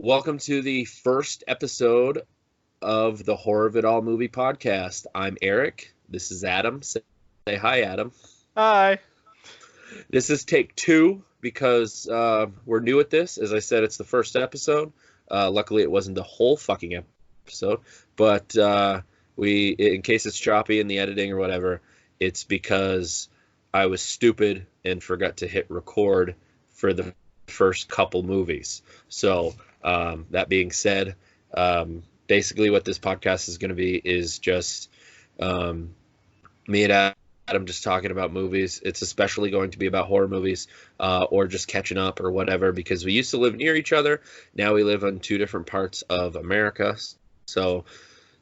Welcome to the first episode of the Horror of It All movie podcast. I'm Eric. This is Adam. Say hi, Adam. Hi. This is take two because we're new at this. As I said, it's the first episode. Luckily, it wasn't the whole fucking episode. But in case it's choppy in the editing or whatever, it's because I was stupid and forgot to hit record for the first couple movies. So that being said, basically what this podcast is going to be is just me and Adam just talking about movies. It's especially going to be about horror movies or just catching up or whatever, because we used to live near each other. Now we live on two different parts of America. So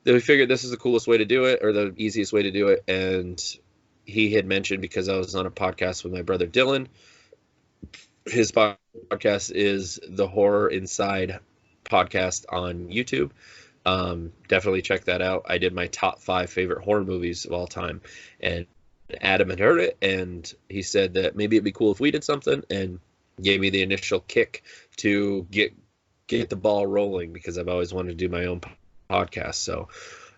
then we figured this is the coolest way to do it, or the easiest way to do it. And he had mentioned, because I was on a podcast with my brother Dylan, his podcast is the Horror Inside podcast on YouTube. Definitely check that out. I did my top 5 favorite horror movies of all time, and Adam had heard it, and he said that maybe it'd be cool if we did something, and gave me the initial kick to get the ball rolling, because I've always wanted to do my own podcast. So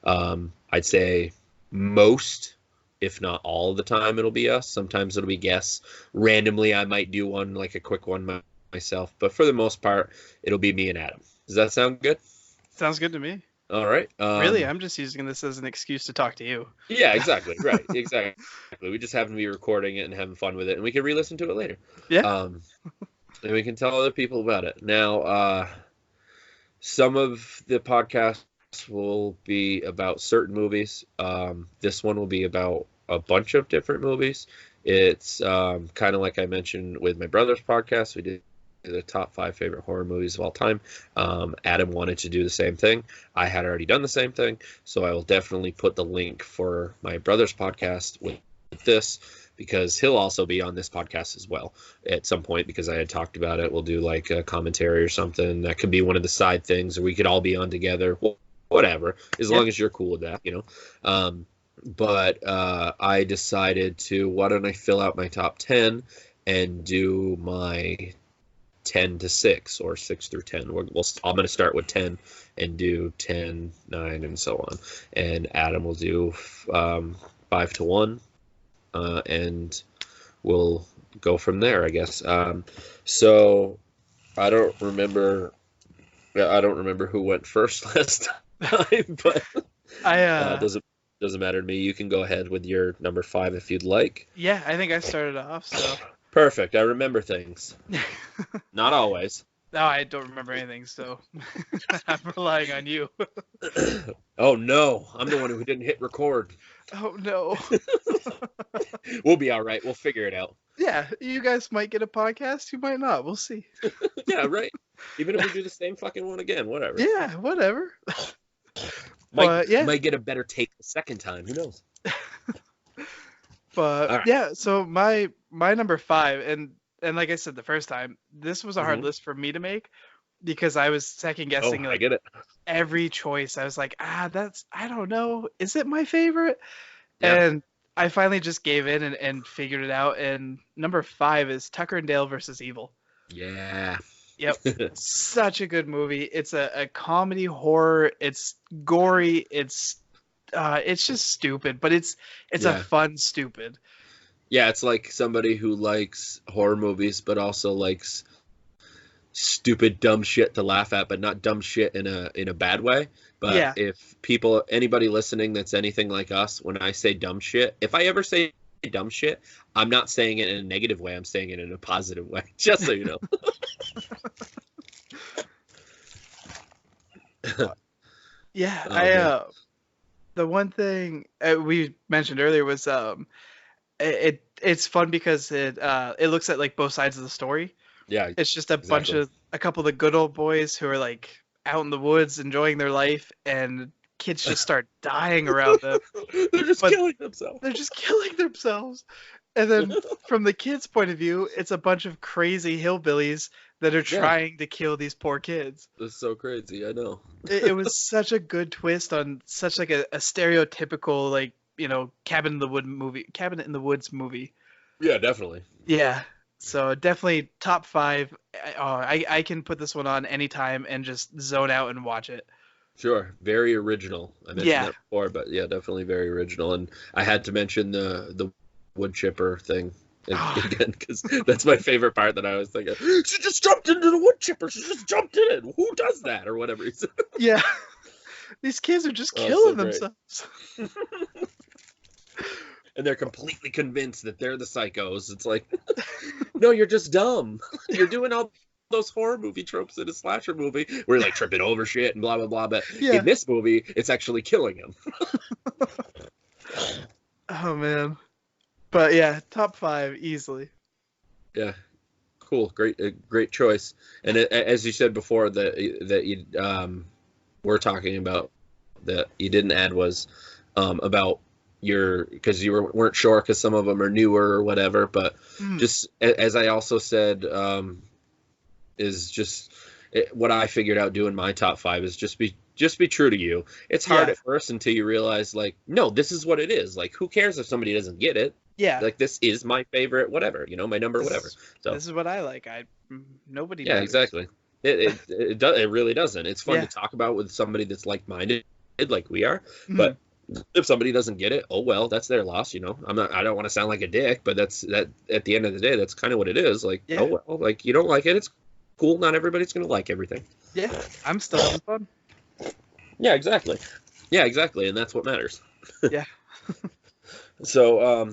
I'd say most, if not all of the time, it'll be us. Sometimes it'll be guests. Randomly, I might do one, like a quick one myself. But for the most part, it'll be me and Adam. Does that sound good? Sounds good to me. All right. Really, I'm just using this as an excuse to talk to you. Yeah, exactly. Right. Exactly. We just happen to be recording it and having fun with it, and we can re-listen to it later. Yeah. And we can tell other people about it. Now, some of the podcasts will be about certain movies. This one will be about a bunch of different movies. It's kind of like I mentioned with my brother's podcast. We did the top 5 favorite horror movies of all time. Adam wanted to do the same thing. I had already done the same thing, so I will definitely put the link for my brother's podcast with this, because he'll also be on this podcast as well at some point, because I had talked about it. We'll do like a commentary or something. That could be one of the side things, or we could all be on together. Whatever, as long as you're cool with that, But I decided to, why don't I fill out my top 10 and do my 10 to 6 or 6 through 10. I'm going to start with 10 and do 10, 9, and so on. And Adam will do 5 to 1, and we'll go from there, I guess. So I don't remember who went first last time. But doesn't matter to me. You can go ahead with your number 5 if you'd like. Yeah, I think I started off, so. Perfect. I remember things. Not always. No, I don't remember anything, so I'm relying on you. Oh no, I'm the one who didn't hit record. Oh no. We'll be all right. We'll figure it out. Yeah, you guys might get a podcast, you might not. We'll see. Yeah, right. Even if we do the same fucking one again, whatever. Yeah, whatever. Might get a better take the second time. Who knows? But right. Yeah, so my number 5, and like I said the first time, this was a hard list for me to make, because I was second guessing I get it. Every choice. I was like, I don't know, is it my favorite? Yeah. And I finally just gave in and figured it out, and number 5 is Tucker and Dale versus Evil. Yeah. Yep. Such a good movie. It's a comedy horror. It's gory. It's just stupid, but it's a fun stupid. Yeah, it's like somebody who likes horror movies but also likes stupid dumb shit to laugh at, but not dumb shit in a bad way. But if anybody listening that's anything like us, when I say dumb shit, if I ever say dumb shit, I'm not saying it in a negative way. I'm saying it in a positive way, just so you know. Yeah, the one thing we mentioned earlier was it's fun because it looks at like both sides of the story. Yeah, it's just a couple of the good old boys who are like out in the woods enjoying their life, and kids just start dying around them. They're just killing themselves. And then from the kids' point of view, it's a bunch of crazy hillbillies that are trying to kill these poor kids. That's so crazy, I know. It was such a good twist on such like a stereotypical, like, cabin in the woods movie. Yeah, definitely. Yeah. So definitely top 5. I can put this one on anytime and just zone out and watch it. Sure, very original. I mentioned Yeah. that before, but yeah, definitely very original. And I had to mention the wood chipper thing Oh, again because that's my favorite part. That I was thinking, she just jumped into the wood chipper. She just jumped in it. Who does that or whatever he said. yeah. These kids are just Oh, so killing great. themselves. And they're completely convinced that they're the psychos. It's like, no, you're just dumb. You're doing all those horror movie tropes in a slasher movie where you're like tripping over shit and blah blah blah. But Yeah. in this movie, it's actually killing him. Oh man. But yeah, top 5 easily. Yeah, cool, great choice. And as you said before, that you were talking about that you didn't add was about your because you weren't sure because some of them are newer or whatever. But just as I also said, is just what I figured out doing my top 5 is just be true to you. It's hard at first until you realize like, no, this is what it is. Like, who cares if somebody doesn't get it? Yeah. Like, this is my favorite, whatever, my number, whatever. So this is what I like. Nobody. Yeah, knows. exactly. It really doesn't. It's fun to talk about with somebody that's like-minded, like we are. But if somebody doesn't get it, oh well, that's their loss. I don't want to sound like a dick, but that's at the end of the day, that's kind of what it is. Like, oh well, like you don't like it, it's cool. Not everybody's gonna like everything. Yeah, I'm still having fun. Yeah, exactly. And that's what matters. Yeah. So,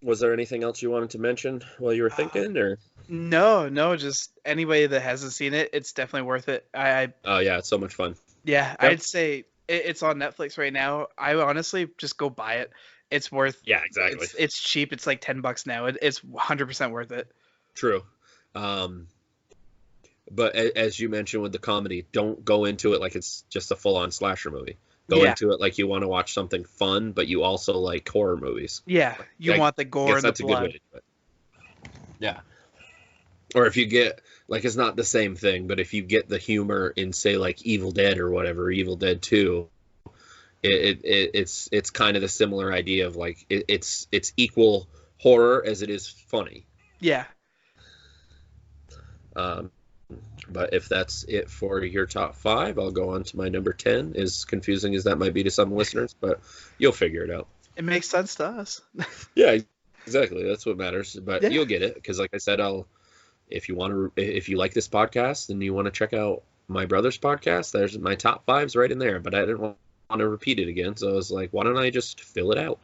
was there anything else you wanted to mention while you were thinking, or? No, just anybody that hasn't seen it, it's definitely worth it. Oh yeah, it's so much fun. Yeah, Yep. I'd say it's on Netflix right now. I honestly just go buy it. It's worth. Yeah, exactly. It's cheap. It's like $10 now. It's 100% worth it. True. But as you mentioned with the comedy, don't go into it like it's just a full-on slasher movie. Go into it like you want to watch something fun, but you also like horror movies. Yeah, you want the gore and the blood. That's a good way to do it. Yeah. Or if you get, like, it's not the same thing, but if you get the humor in, say, like Evil Dead or whatever, Evil Dead 2, it's kind of the similar idea of like it's equal horror as it is funny. Yeah. But if that's it for your top 5, I'll go on to my number 10. As confusing as that might be to some listeners, but you'll figure it out. It makes sense to us. Yeah, exactly. That's what matters. But you'll get it because, like I said, if you like this podcast and you want to check out my brother's podcast, there's my top 5's right in there. But I didn't want to repeat it again, so I was like, why don't I just fill it out?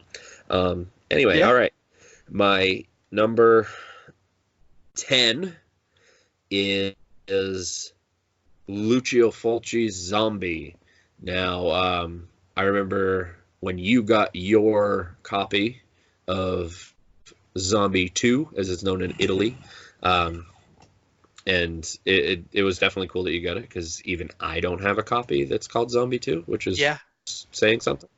Anyway, all right. My number 10 is Lucio Fulci's Zombie. Now, I remember when you got your copy of Zombie 2, as it's known in Italy, and it was definitely cool that you got it, because even I don't have a copy that's called Zombie 2, which is saying something.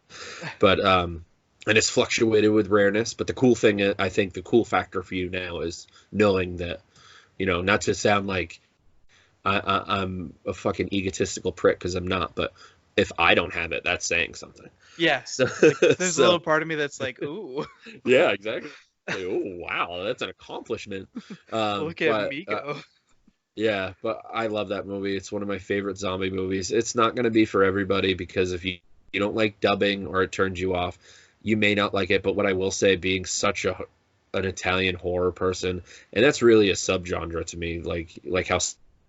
But and it's fluctuated with rareness. But the cool thing, I think the cool factor for you now is knowing that, not to sound like I'm a fucking egotistical prick, because I'm not, but if I don't have it, that's saying something. Yeah. So, there's a little part of me that's like, ooh. Yeah, exactly. Oh, wow, that's an accomplishment. Look at me go. Yeah, but I love that movie. It's one of my favorite zombie movies. It's not going to be for everybody, because if you don't like dubbing or it turns you off, you may not like it. But what I will say, being such an Italian horror person, and that's really a subgenre to me, like how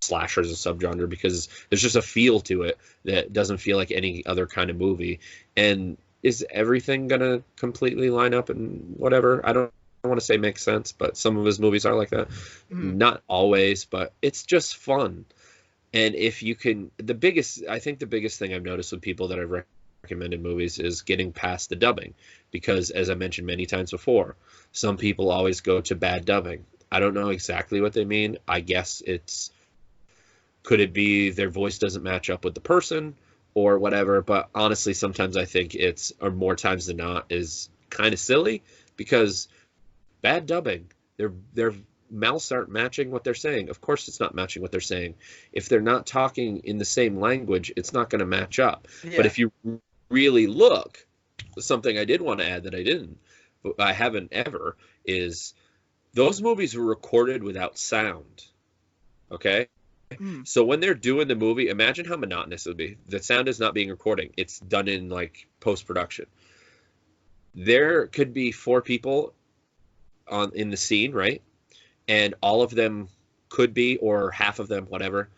slasher is a subgenre, because there's just a feel to it that doesn't feel like any other kind of movie. And is everything gonna completely line up and whatever? I don't want to say makes sense, but some of his movies are like that. Not always, but it's just fun. And if you can, I think the biggest thing I've noticed with people that I've recommended movies is getting past the dubbing, because as I mentioned many times before, some people always go to bad dubbing. I don't know exactly what they mean. I guess could it be their voice doesn't match up with the person or whatever, but honestly, sometimes I think or more times than not, is kind of silly, because bad dubbing, their mouths aren't matching what they're saying. Of course it's not matching what they're saying. If they're not talking in the same language, it's not going to match up. Yeah. But if you really look, something I did want to add that I haven't ever, is those movies were recorded without sound. Okay? Mm. So when they're doing the movie, imagine how monotonous it would be. The sound is not being recorded. It's done in like post-production. There could be 4 people in the scene, right? And all of them could be, or half of them, whatever,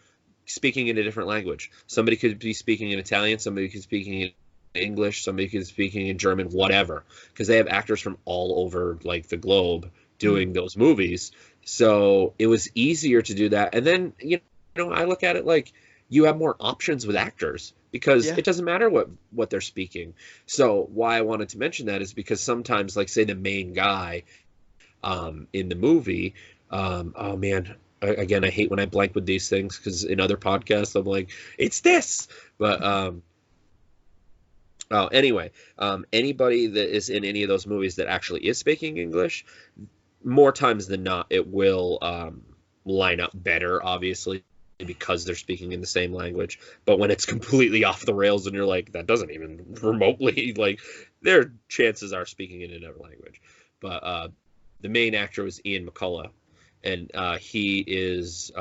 speaking in a different language. Somebody could be speaking in Italian, somebody could be speaking in English, somebody could be speaking in German, whatever, because they have actors from all over like the globe doing those movies. So it was easier to do that. And then, I look at it like you have more options with actors because Yeah. it doesn't matter what they're speaking. So why I wanted to mention that is because sometimes, like, say the main guy in the movie, oh man, again, I hate when I blank with these things because in other podcasts I'm like, it's this. But anyway, anybody that is in any of those movies that actually is speaking English, more times than not, it will line up better, obviously, because they're speaking in the same language. But when it's completely off the rails and you're like, that doesn't even remotely, like, their chances are speaking in another language. But the main actor was Ian McCulloch, and he is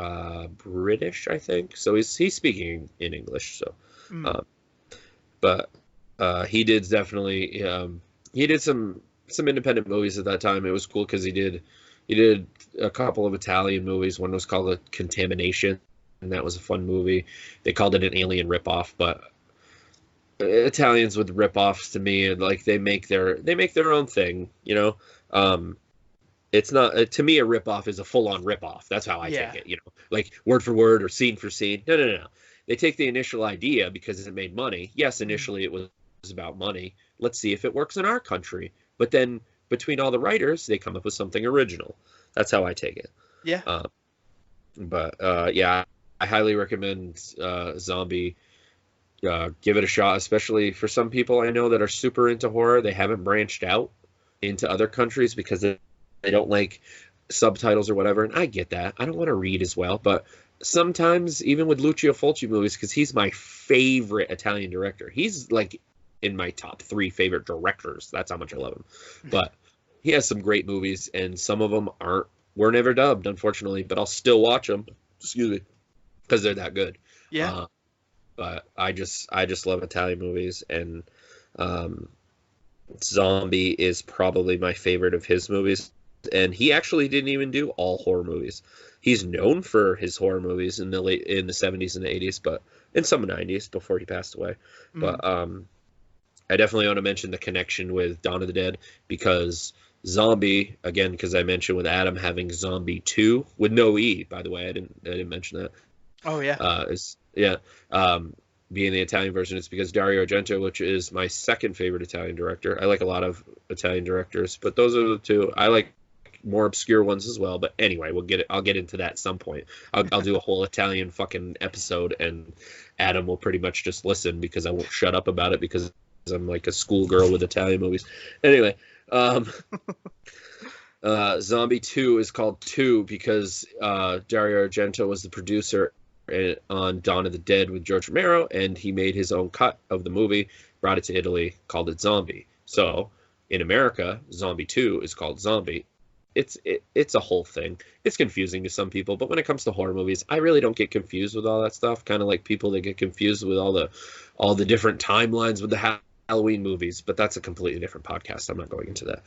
British, I think. So he's speaking in English. So, but he did definitely he did some independent movies at that time. It was cool because he did a couple of Italian movies. One was called Contamination, and that was a fun movie. They called it an alien ripoff, but Italians with ripoffs, to me, like they make their own thing, It's not, to me, a ripoff is a full-on ripoff. That's how I take it, like word for word or scene for scene. No. They take the initial idea because it made money. Yes, initially it was about money. Let's see if it works in our country. But then between all the writers, they come up with something original. That's how I take it. Yeah. Yeah, I highly recommend Zombie. Give it a shot, especially for some people I know that are super into horror. They haven't branched out into other countries because they don't like subtitles or whatever, and I get that. I don't want to read as well, but sometimes even with Lucio Fulci movies, because he's my favorite Italian director. He's like in my top 3 favorite directors. That's how much I love him. But he has some great movies, and some of them were never dubbed, unfortunately, but I'll still watch them. Excuse me, because they're that good. Yeah. But I just love Italian movies, and Zombie is probably my favorite of his movies. And he actually didn't even do all horror movies. He's known for his horror movies in the 70s and the 80s, but in some 90s before he passed away. But I definitely want to mention the connection with Dawn of the Dead, because Zombie, again, because I mentioned with Adam having Zombie 2 with no E, by the way, I didn't mention that. Oh yeah. Being the Italian version, it's because Dario Argento, which is my second favorite Italian director. I like a lot of Italian directors, but those are the 2. I like more obscure ones as well. But anyway, I'll get into that at some point. I'll do a whole Italian fucking episode, and Adam will pretty much just listen because I won't shut up about it because I'm like a schoolgirl with Italian movies. Anyway, Zombie 2 is called 2 because Dario Argento was the producer on Dawn of the Dead with George Romero, and he made his own cut of the movie, brought it to Italy, called it Zombie. So in America, Zombie 2 is called Zombie. It's a whole thing. It's confusing to some people, but when it comes to horror movies, I really don't get confused with all that stuff. Kind of like people that get confused with all the different timelines with the Halloween movies, but that's a completely different podcast. I'm not going into that.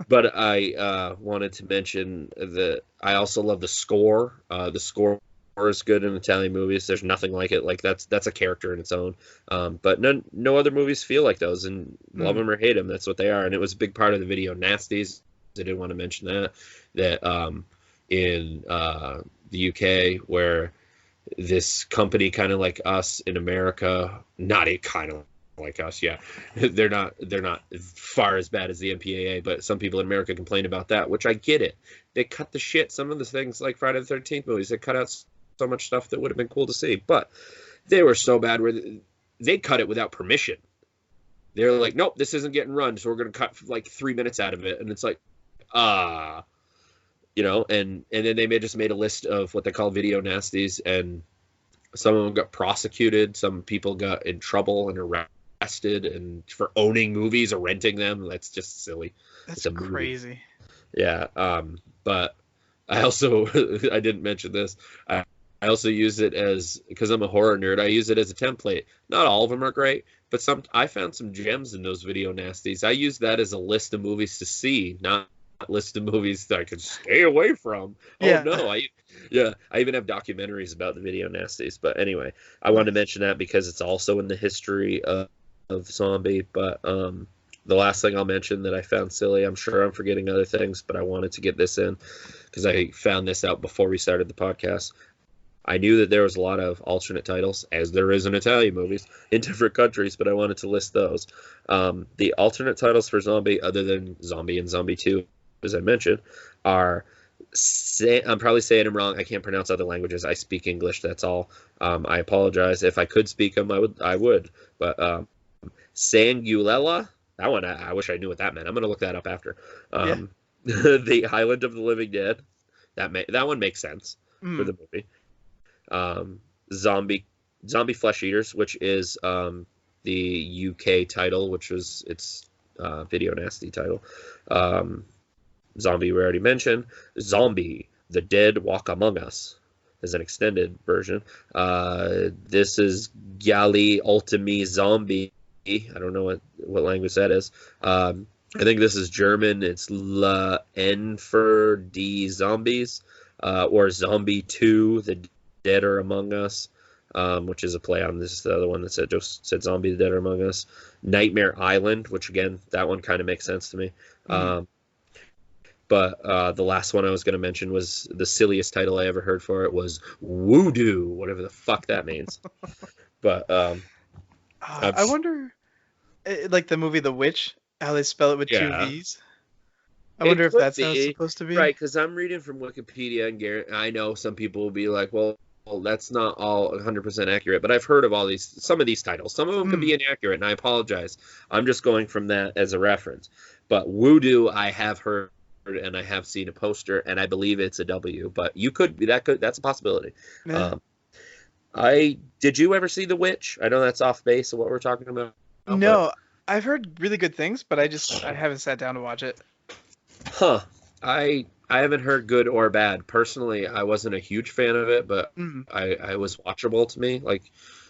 But I wanted to mention that I also love the score. The score is good in Italian movies. There's nothing like it. Like that's a character in its own. But no other movies feel like those, and love them or hate them, that's what they are. And it was a big part of the video Nasties. I did want to mention that in the UK, where this company, kind of like us in America, not a kind of like us, yeah, they're not far as bad as the MPAA, but some people in America complain about that, which I get it. They cut the shit. Some of the things like Friday the 13th movies, they cut out so much stuff that would have been cool to see, but they were so bad where they cut it without permission. They're like, nope, this isn't getting run, so we're going to cut like 3 minutes out of it. And it's like, and then they just made a list of what they call video nasties, and some of them got prosecuted. Some people got in trouble and arrested and for owning movies or renting them. That's just silly. That's crazy. Yeah. But I also I didn't mention this. I also use it as because I'm a horror nerd. I use it as a template. Not all of them are great, but some I found some gems in those video nasties. I use that as a list of movies to see, not a list of movies that I could stay away from. Oh Yeah. no, I even have documentaries about the video nasties. But anyway, I wanted to Nice. mention that because it's also in the history of zombie. But the last thing I'll mention that I found silly, I'm sure I'm forgetting other things, but I wanted to get this in because I found this out before we started the podcast. I knew that there was a lot of alternate titles, as there is in Italian movies, in different countries, but I wanted to list those. The alternate titles for Zombie, other than Zombie and Zombie 2, as I mentioned, are. I'm probably saying them wrong. I can't pronounce other languages. I speak English. That's all. I apologize. If I could speak them, I would. I would. But Sanguilela, that one, I wish I knew what that meant. I'm going to look that up after. Yeah. The Island of the Living Dead, that one makes sense for Mm. the movie. um, Zombie Flesh Eaters, which is the UK title, which was its video nasty title. Zombie we already mentioned. Zombie: The Dead Walk Among Us is an extended version. This is Gali Ultimi Zombie. I don't know what language that is. I think this is German. It's La Enfer die Zombies, or Zombie 2, The Dead Are Among Us, which is a play on this. The other one that said Zombie: The Dead Are Among Us. Nightmare Island, which again, that one kind of makes sense to me. Mm. But the last one I was going to mention was the silliest title I ever heard for it was Voodoo, whatever the fuck that means. But I wonder, like the movie The Witch, how they spell it with two yeah, V's. I it wonder if could that's how it's be supposed to be. right because I'm reading from Wikipedia, and I know some people will be like, well, that's not all 100% accurate. But I've heard of some of these titles. Some of them could Mm. be inaccurate, and I apologize. I'm just going from that as a reference. But Voodoo, I have heard and I have seen a poster, and I believe it's a W. But that's a possibility. Yeah. Um, did you ever see The Witch? I know that's off base of what we're talking about, but No, I've heard really good things, but I haven't sat down to watch it. huh. I haven't heard good or bad. Personally, I wasn't a huge fan of it, but Mm. I was watchable to me. Like,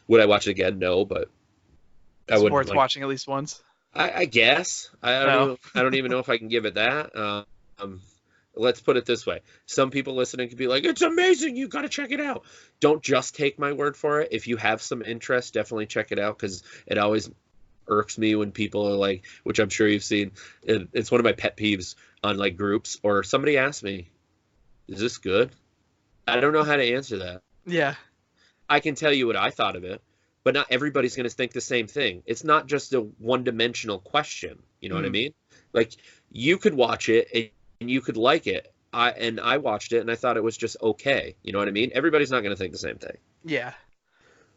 would I watch it again? No, but I It's wouldn't worth like. watching at least once. I guess No. I don't even know if I can give it that. Um, let's put it this way: some people listening could be like, "It's amazing! You got to check it out." Don't just take my word for it. If you have some interest, definitely check it out because it always irks me when people are like, which I'm sure you've seen. It's one of my pet peeves on like groups or somebody asks me, "Is this good?" I don't know how to answer that. Yeah. I can tell you what I thought of it, but not everybody's going to think the same thing. It's not just a one-dimensional question. You know what I Mm. mean? Like you could watch it and you could like it. I watched it and I thought it was just okay. You know what I mean? Everybody's not going to think the same thing. Yeah.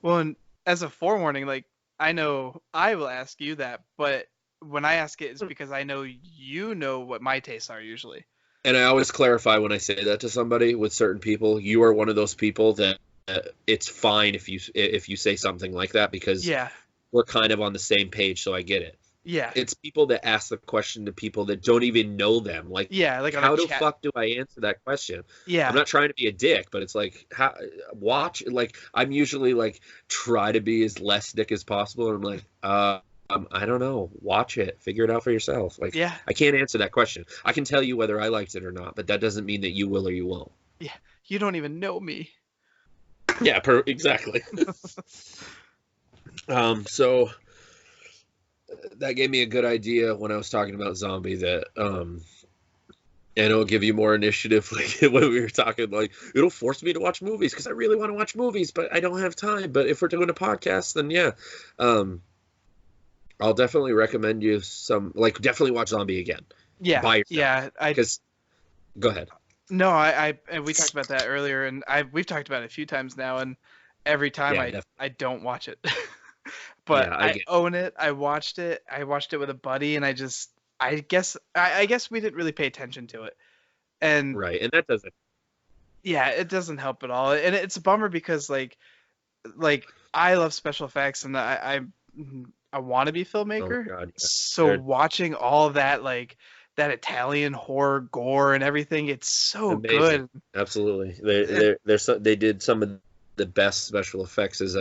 Well, and as a forewarning, like I know I will ask you that, but when I ask it, it's because I know you know what my tastes are usually. And I always clarify when I say that to somebody with certain people, you are one of those people that it's fine if you say something like that because Yeah. we're kind of on the same page, so I get it. Yeah. It's people that ask the question to people that don't even know them. Like, Yeah. Like on a how the chat. fuck do I answer that question? I'm Yeah. not trying to be a dick, but it's like, watch. Like, I'm usually like try to be as less dick as possible. And I'm like, I don't know. Watch it. Figure it out for yourself. Like, Yeah. I can't answer that question. I can tell you whether I liked it or not, but that doesn't mean that you will or you won't. Yeah. You don't even know me. Yeah, exactly. So that gave me a good idea when I was talking about zombie that and it'll give you more initiative like when we were talking like it'll force me to watch movies because I really want to watch movies but I don't have time. But if we're doing a podcast then yeah. I'll definitely recommend you definitely watch Zombie again Yeah. by yourself Yeah. because go ahead. No, I and we talked about that earlier, and we've talked about it a few times now, and every time Yeah, I don't watch it, but yeah, I I get own it. I watched it. I watched it with a buddy, and I guess we didn't really pay attention to it, and right and that doesn't yeah, it doesn't help at all, and it's a bummer because like I love special effects, and I want to be a oh my filmmaker, god yeah so They're- watching all of that that Italian horror gore and everything. It's so Amazing. good. Absolutely. They did some of the best special effects, as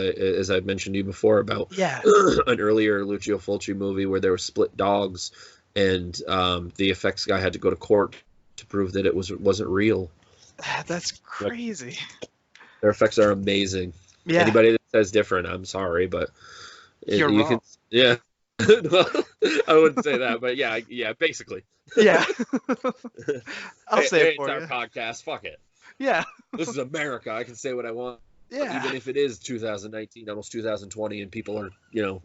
I mentioned to you before, about Yeah. an earlier Lucio Fulci movie where there were split dogs, and the effects guy had to go to court to prove that it wasn't real. That's crazy. Their effects are amazing. Yeah. Anybody that says different, I'm sorry, but You're you wrong. yeah. Well, I wouldn't say that, but yeah, basically. Yeah. I'll Hey, say it it's for our you. podcast. Fuck it. Yeah. This is America. I can say what I want, Yeah. even if it is 2019, almost 2020, and people are,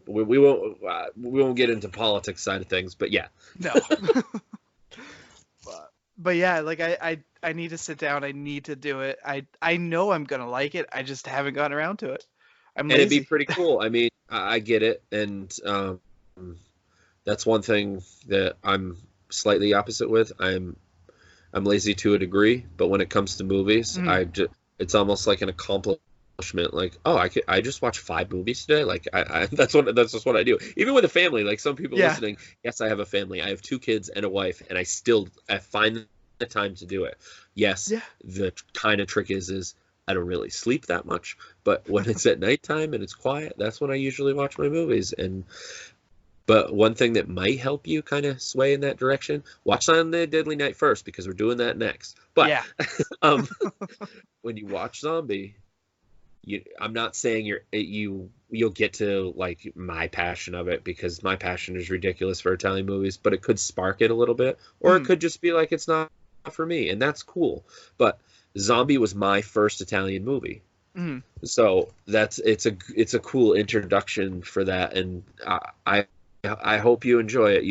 we won't get into politics side of things, but yeah. No. But yeah, like I need to sit down. I need to do it. I know I'm gonna like it. I just haven't gotten around to it. I'm And it'd be lazy. pretty cool. I mean, I get it, and that's one thing that I'm slightly opposite with. I'm lazy to a degree, but when it comes to movies, it's almost like an accomplishment. Like, oh, I just watched 5 movies today. Like, that's just what I do. Even with a family, like some people listening, yes, I have a family. I have 2 kids and a wife, and I find the time to do it. Yes, the kind of trick is I don't really sleep that much, but when it's at nighttime and it's quiet, that's when I usually watch my movies. But one thing that might help you kind of sway in that direction, watch Silent Night, Deadly Night first, because we're doing that next. But when you watch Zombie, I'm not saying you'll get to like my passion of it, because my passion is ridiculous for Italian movies, but it could spark it a little bit, or it could just be like it's not for me, and that's cool. But Zombie was my first Italian movie. So it's a cool introduction for that, and I hope you enjoy it.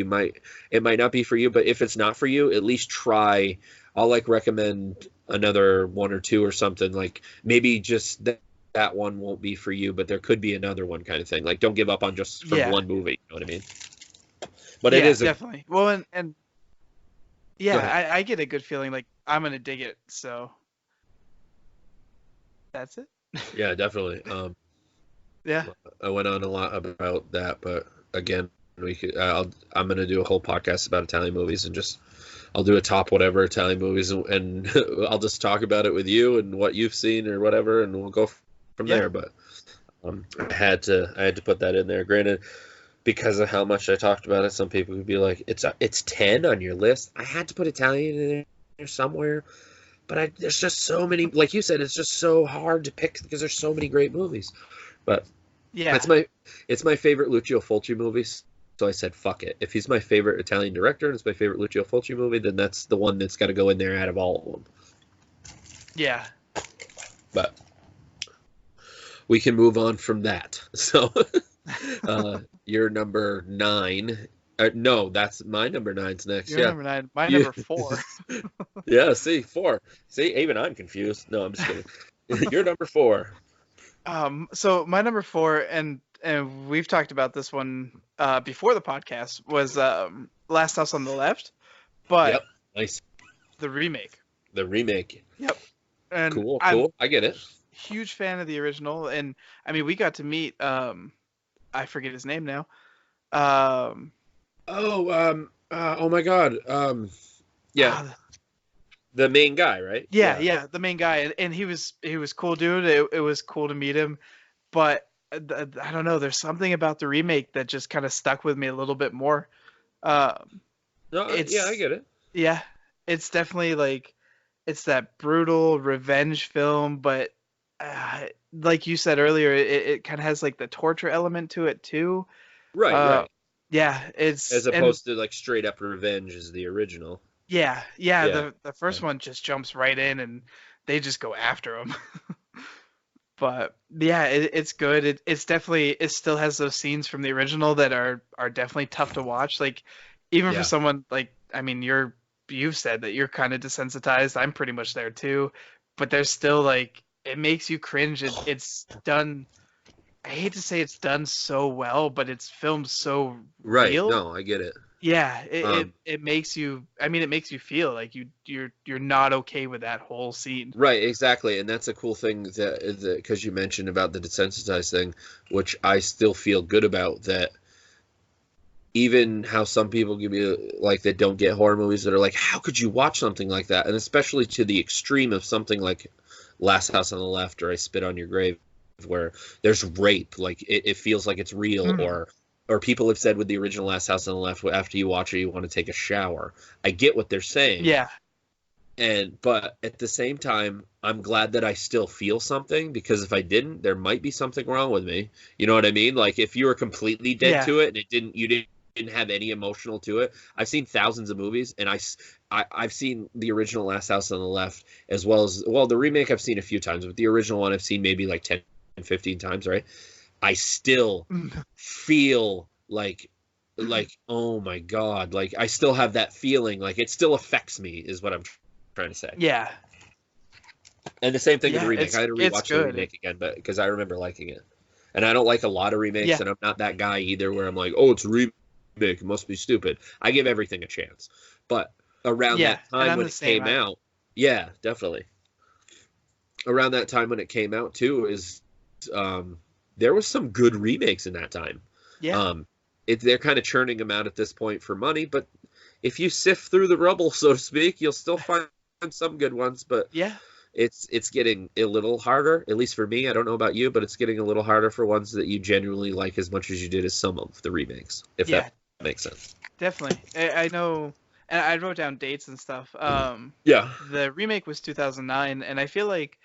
It might not be for you, but if it's not for you, at least try. I'll recommend another 1 or 2 or something. Like maybe just that one won't be for you, but there could be another one, kind of thing. Like don't give up on just from one movie. You know what I mean? But it is definitely. Well, and yeah, I get a good feeling like I'm gonna dig it. So that's it. Yeah, definitely. Yeah. I went on a lot about that, but again, I'm gonna do a whole podcast about Italian movies, and I'll do a top whatever Italian movies, and I'll just talk about it with you and what you've seen or whatever, and we'll go from there. But I had to put that in there. Granted, because of how much I talked about it, some people would be like, it's 10 on your list. I had to put Italian in there somewhere, but there's just so many. Like you said, it's just so hard to pick because there's so many great movies. But it's my favorite Lucio Fulci movies. So I said, fuck it. If he's my favorite Italian director and it's my favorite Lucio Fulci movie, then that's the one that's got to go in there out of all of them. Yeah. But we can move on from that. So you're number 9. No, that's my number 9's next. You're number 9. My number 4. Yeah, see, 4. See, even I'm confused. No, I'm just kidding. You're number 4. So my number 4, and we've talked about this one before the podcast, was Last House on the Left, but nice. The remake. Yep. And cool. I get it. Huge fan of the original, and I mean we got to meet I forget his name now. Oh my God. The main guy, right? Yeah, the main guy, and he was cool, dude. It was cool to meet him, but I don't know. There's something about the remake that just kind of stuck with me a little bit more. I get it. Yeah, it's definitely like it's that brutal revenge film, but like you said earlier, it kind of has like the torture element to it too. Right. Yeah, it's as opposed to like straight up revenge is the original. Yeah. The first one just jumps right in and they just go after him. But yeah, it's good. It's definitely, it still has those scenes from the original that are definitely tough to watch. Like even for someone like, I mean, you've said that you're kind of desensitized. I'm pretty much there too, but there's still like, it makes you cringe. It's done. I hate to say it's done so well, but it's filmed so real. No, I get it. Yeah, it makes you. I mean, it makes you feel like you're not okay with that whole scene. Right, exactly, and that's a cool thing that because you mentioned about the desensitized thing, which I still feel good about. That even how some people give me like that don't get horror movies that are like, how could you watch something like that? And especially to the extreme of something like Last House on the Left or I Spit on Your Grave, where there's rape, like it feels like it's real, or people have said with the original Last House on the Left, after you watch it, you want to take a shower. I get what they're saying. Yeah. But at the same time, I'm glad that I still feel something, because if I didn't, there might be something wrong with me. You know what I mean? Like if you were completely dead to it and you didn't have any emotional to it. I've seen thousands of movies, and I've seen the original Last House on the Left as well as, well, the remake I've seen a few times, but the original one I've seen maybe like 10, 15 times, right? I still feel like oh my God, like I still have that feeling, like it still affects me, is what I'm trying to say. Yeah. And the same thing with the remake. I had to rewatch the remake again, but because I remember liking it. And I don't like a lot of remakes, and I'm not that guy either where I'm like, oh, it's a remake, it must be stupid. I give everything a chance. But around that time when it came out, yeah, definitely. Around that time when it came out too, is there was some good remakes in that time. Yeah. They're kind of churning them out at this point for money, but if you sift through the rubble, so to speak, you'll still find some good ones. But yeah, it's getting a little harder, at least for me. I don't know about you, but it's getting a little harder for ones that you genuinely like as much as you did as some of the remakes, if that makes sense. Definitely. I know, and I wrote down dates and stuff. Yeah. The remake was 2009, and I feel like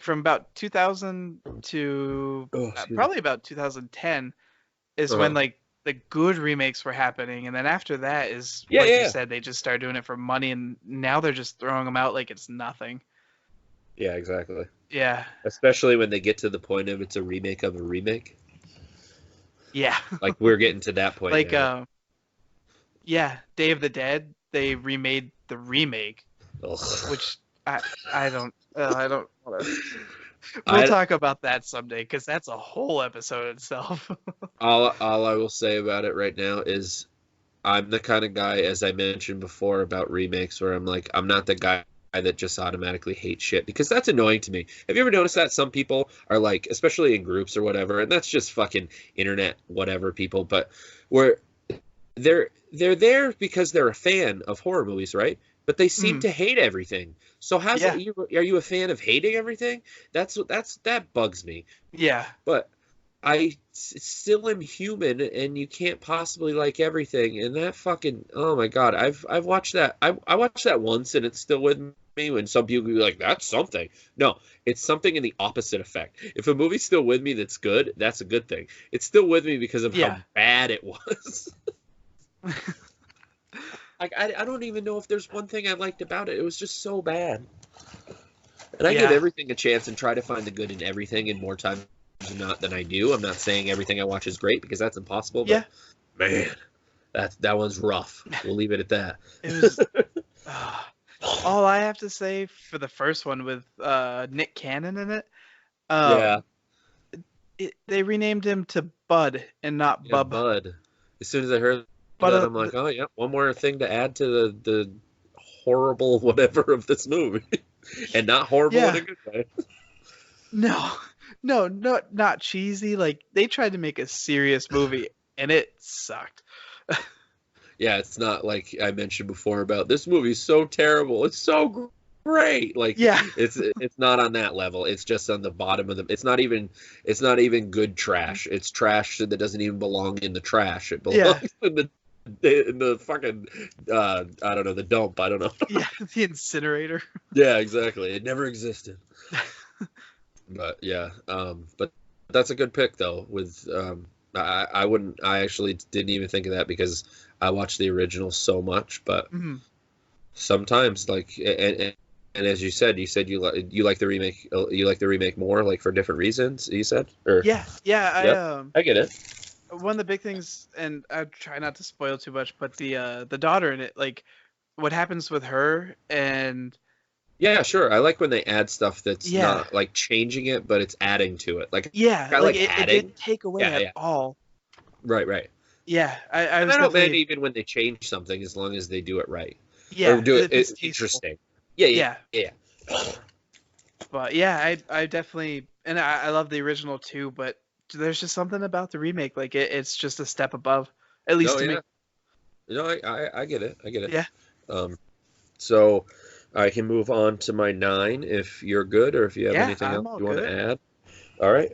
from about 2000 to probably about 2010 is when like the good remakes were happening, and then after that is you said, they just started doing it for money, and now they're just throwing them out like it's nothing. Yeah, exactly. Yeah. Especially when they get to the point of it's a remake of a remake. Yeah. Like we're getting to that point. Like now. Day of the Dead, they remade the remake, which I don't want to. We'll talk about that someday, because that's a whole episode itself. all I will say about it right now is I'm the kind of guy, as I mentioned before about remakes, where I'm like, I'm not the guy that just automatically hates shit, because that's annoying to me. Have you ever noticed that some people are like, especially in groups or whatever, and that's just fucking internet whatever people, but where they're there because they're a fan of horror movies, right? But they seem to hate everything. So are you a fan of hating everything? That bugs me. Yeah. But I still am human, and you can't possibly like everything. And that fucking, oh my God, I've watched that. I watched that once, and it's still with me. When some people be like, that's something. No, it's something in the opposite effect. If a movie's still with me that's good, that's a good thing. It's still with me because of how bad it was. Like I don't even know if there's one thing I liked about it. It was just so bad. And I give everything a chance and try to find the good in everything, and more times than not than I do. I'm not saying everything I watch is great, because that's impossible. But man, that one's rough. We'll leave it at that. It was. All I have to say for the first one with Nick Cannon in it. They renamed him to Bud and not Bub. Bud. As soon as I heard that, I'm like, oh yeah, one more thing to add to the horrible whatever of this movie, and not horrible in a good way. No, not cheesy. Like, they tried to make a serious movie, and it sucked. Yeah, it's not like I mentioned before about this movie's so terrible. It's so great. Like, it's not on that level. It's just on the bottom of the. It's not even good trash. It's trash that doesn't even belong in the trash. It belongs in the fucking I don't know, the dump. I don't know. The incinerator. Yeah, exactly. It never existed. But yeah, but that's a good pick though. With I actually didn't even think of that, because I watched the original so much, but sometimes like and as you said you like the remake. You like the remake more, like for different reasons. You said, or I get it. One of the big things, and I try not to spoil too much, but the daughter in it, like what happens with her, and yeah, sure. I like when they add stuff that's not like changing it, but it's adding to it. Like it didn't take away at all. Right. Yeah, I don't mind even when they change something, as long as they do it right. Yeah, or do it's interesting. Yeah. But yeah, I definitely, and I love the original too, but there's just something about the remake, like it's just a step above, at least to me. No, I get it. I get it. Yeah. So I can move on to my 9 if you're good, or if you have Yeah, anything else I'm all you want good. to add. All right.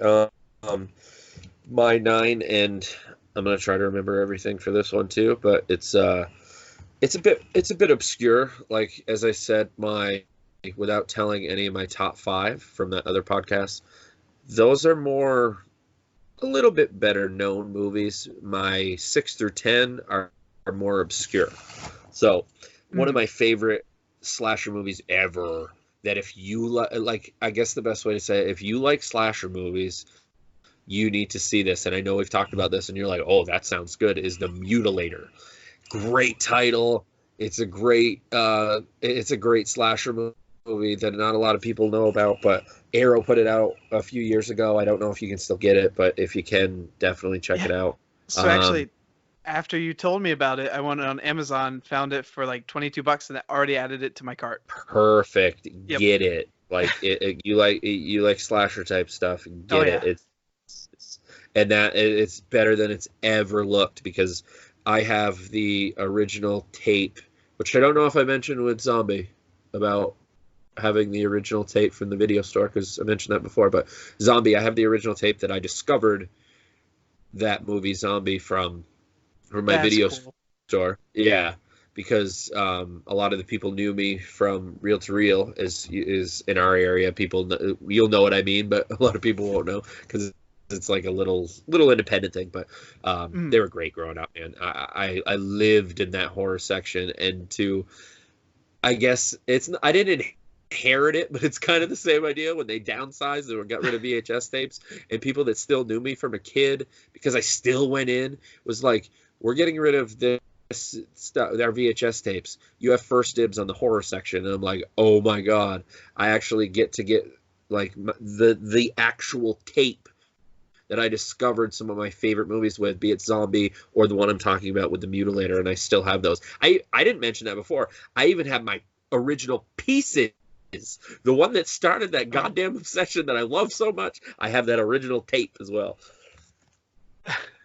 My 9, and I'm gonna try to remember everything for this one too, but it's a bit obscure. Like as I said, my without telling any of my top 5 from that other podcast, those are more a little bit better known movies. My 6 through 10 are more obscure. So, one of Mm. my favorite slasher movies ever, that if you like, I guess the best way to say it, if you like slasher movies, you need to see this. And I know we've talked about this and you're like, "Oh, that sounds good," is The Mutilator. Great title. It's a great slasher movie that not a lot of people know about, but Arrow put it out a few years ago. I don't know if you can still get it, but if you can, definitely check Yeah. it out. So Um, actually, after you told me about it, I went on Amazon, found it for like $22, and I already added it to my cart. Perfect. Yep. Get it. Like you like slasher type stuff. Oh Get it. yeah. It's and that it's better than it's ever looked because I have the original tape, which I don't know if I mentioned with Zombie about having the original tape from the video store because I mentioned that before. But Zombie, I have the original tape that I discovered that movie Zombie from my That's video cool. store. Yeah, because a lot of the people knew me from Reel to Reel is in our area. You'll know what I mean, but a lot of people won't know because it's like a little independent thing. But Mm. they were great growing up, man. I lived in that horror section, and to I guess I didn't inherit it, but it's kind of the same idea when they downsized or got rid of VHS tapes, and people that still knew me from a kid because I still went in was like, we're getting rid of this stuff, our VHS tapes. You have first dibs on the horror section, and I'm like, oh my god, I actually get to get like the actual tape that I discovered some of my favorite movies with, be it Zombie or the one I'm talking about with the Mutilator, and I still have those. I didn't mention that before. I even have my original pieces. The one that started that goddamn obsession that I love so much. I have that original tape as well.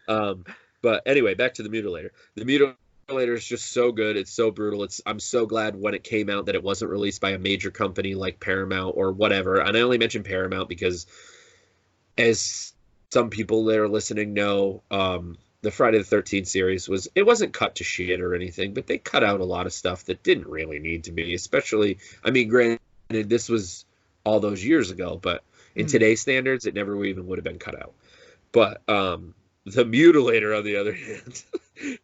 Um, but anyway, back to the Mutilator. The Mutilator is just so good. It's so brutal. I'm so glad when it came out that it wasn't released by a major company like Paramount or whatever. And I only mention Paramount because as some people that are listening know, the Friday the 13th series wasn't cut to shit or anything, but they cut out a lot of stuff that didn't really need to be, especially, I mean, granted, this was all those years ago, but in Mm. today's standards, it never even would have been cut out. But the Mutilator, on the other hand,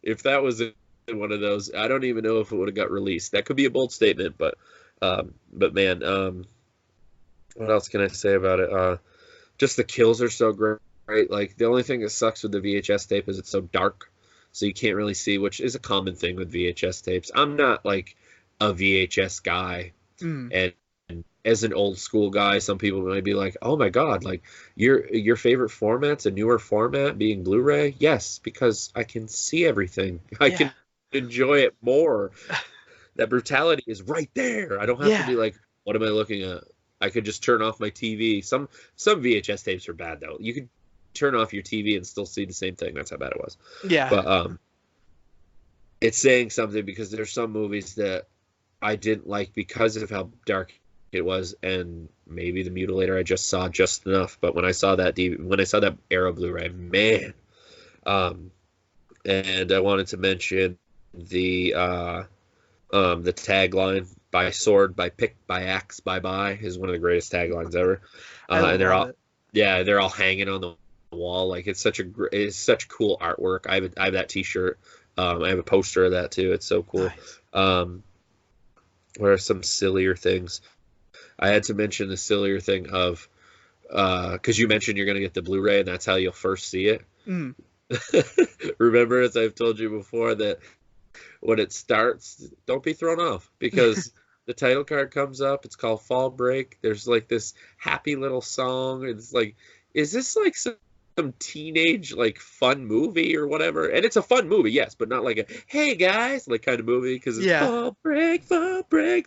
if that was one of those, I don't even know if it would have got released. That could be a bold statement, but man, what else can I say about it? Just the kills are so great. Like the only thing that sucks with the VHS tape is it's so dark, so you can't really see, which is a common thing with VHS tapes. I'm not like a VHS guy, Mm. and as an old school guy, some people might be like, "Oh my God, like your favorite format's a newer format, being Blu-ray." Yes, because I can see everything. I Yeah. can enjoy it more. That brutality is right there. I don't have to Yeah. be like, "What am I looking at?" I could just turn off my TV. Some VHS tapes are bad though. You could turn off your TV and still see the same thing. That's how bad it was. Yeah. But it's saying something because there's some movies that I didn't like because of how dark it was, and maybe the Mutilator I just saw just enough. But when I saw that Arrow Blu-ray, man, um, and I wanted to mention the tagline "By sword, by pick, by axe, bye bye" is one of the greatest taglines ever. I And love it. they're all hanging on the wall. Like it's such cool artwork. I have that T-shirt. I have a poster of that too. It's so cool. Nice. What are some sillier things? I had to mention the sillier thing of because you mentioned you're gonna get the Blu-ray and that's how you'll first see it. Mm. Remember, as I've told you before, that when it starts, don't be thrown off because the title card comes up. It's called Fall Break. There's like this happy little song. It's like, is this like some teenage like fun movie or whatever? And it's a fun movie, yes, but not like a hey guys like kind of movie because it's Yeah. Fall Break,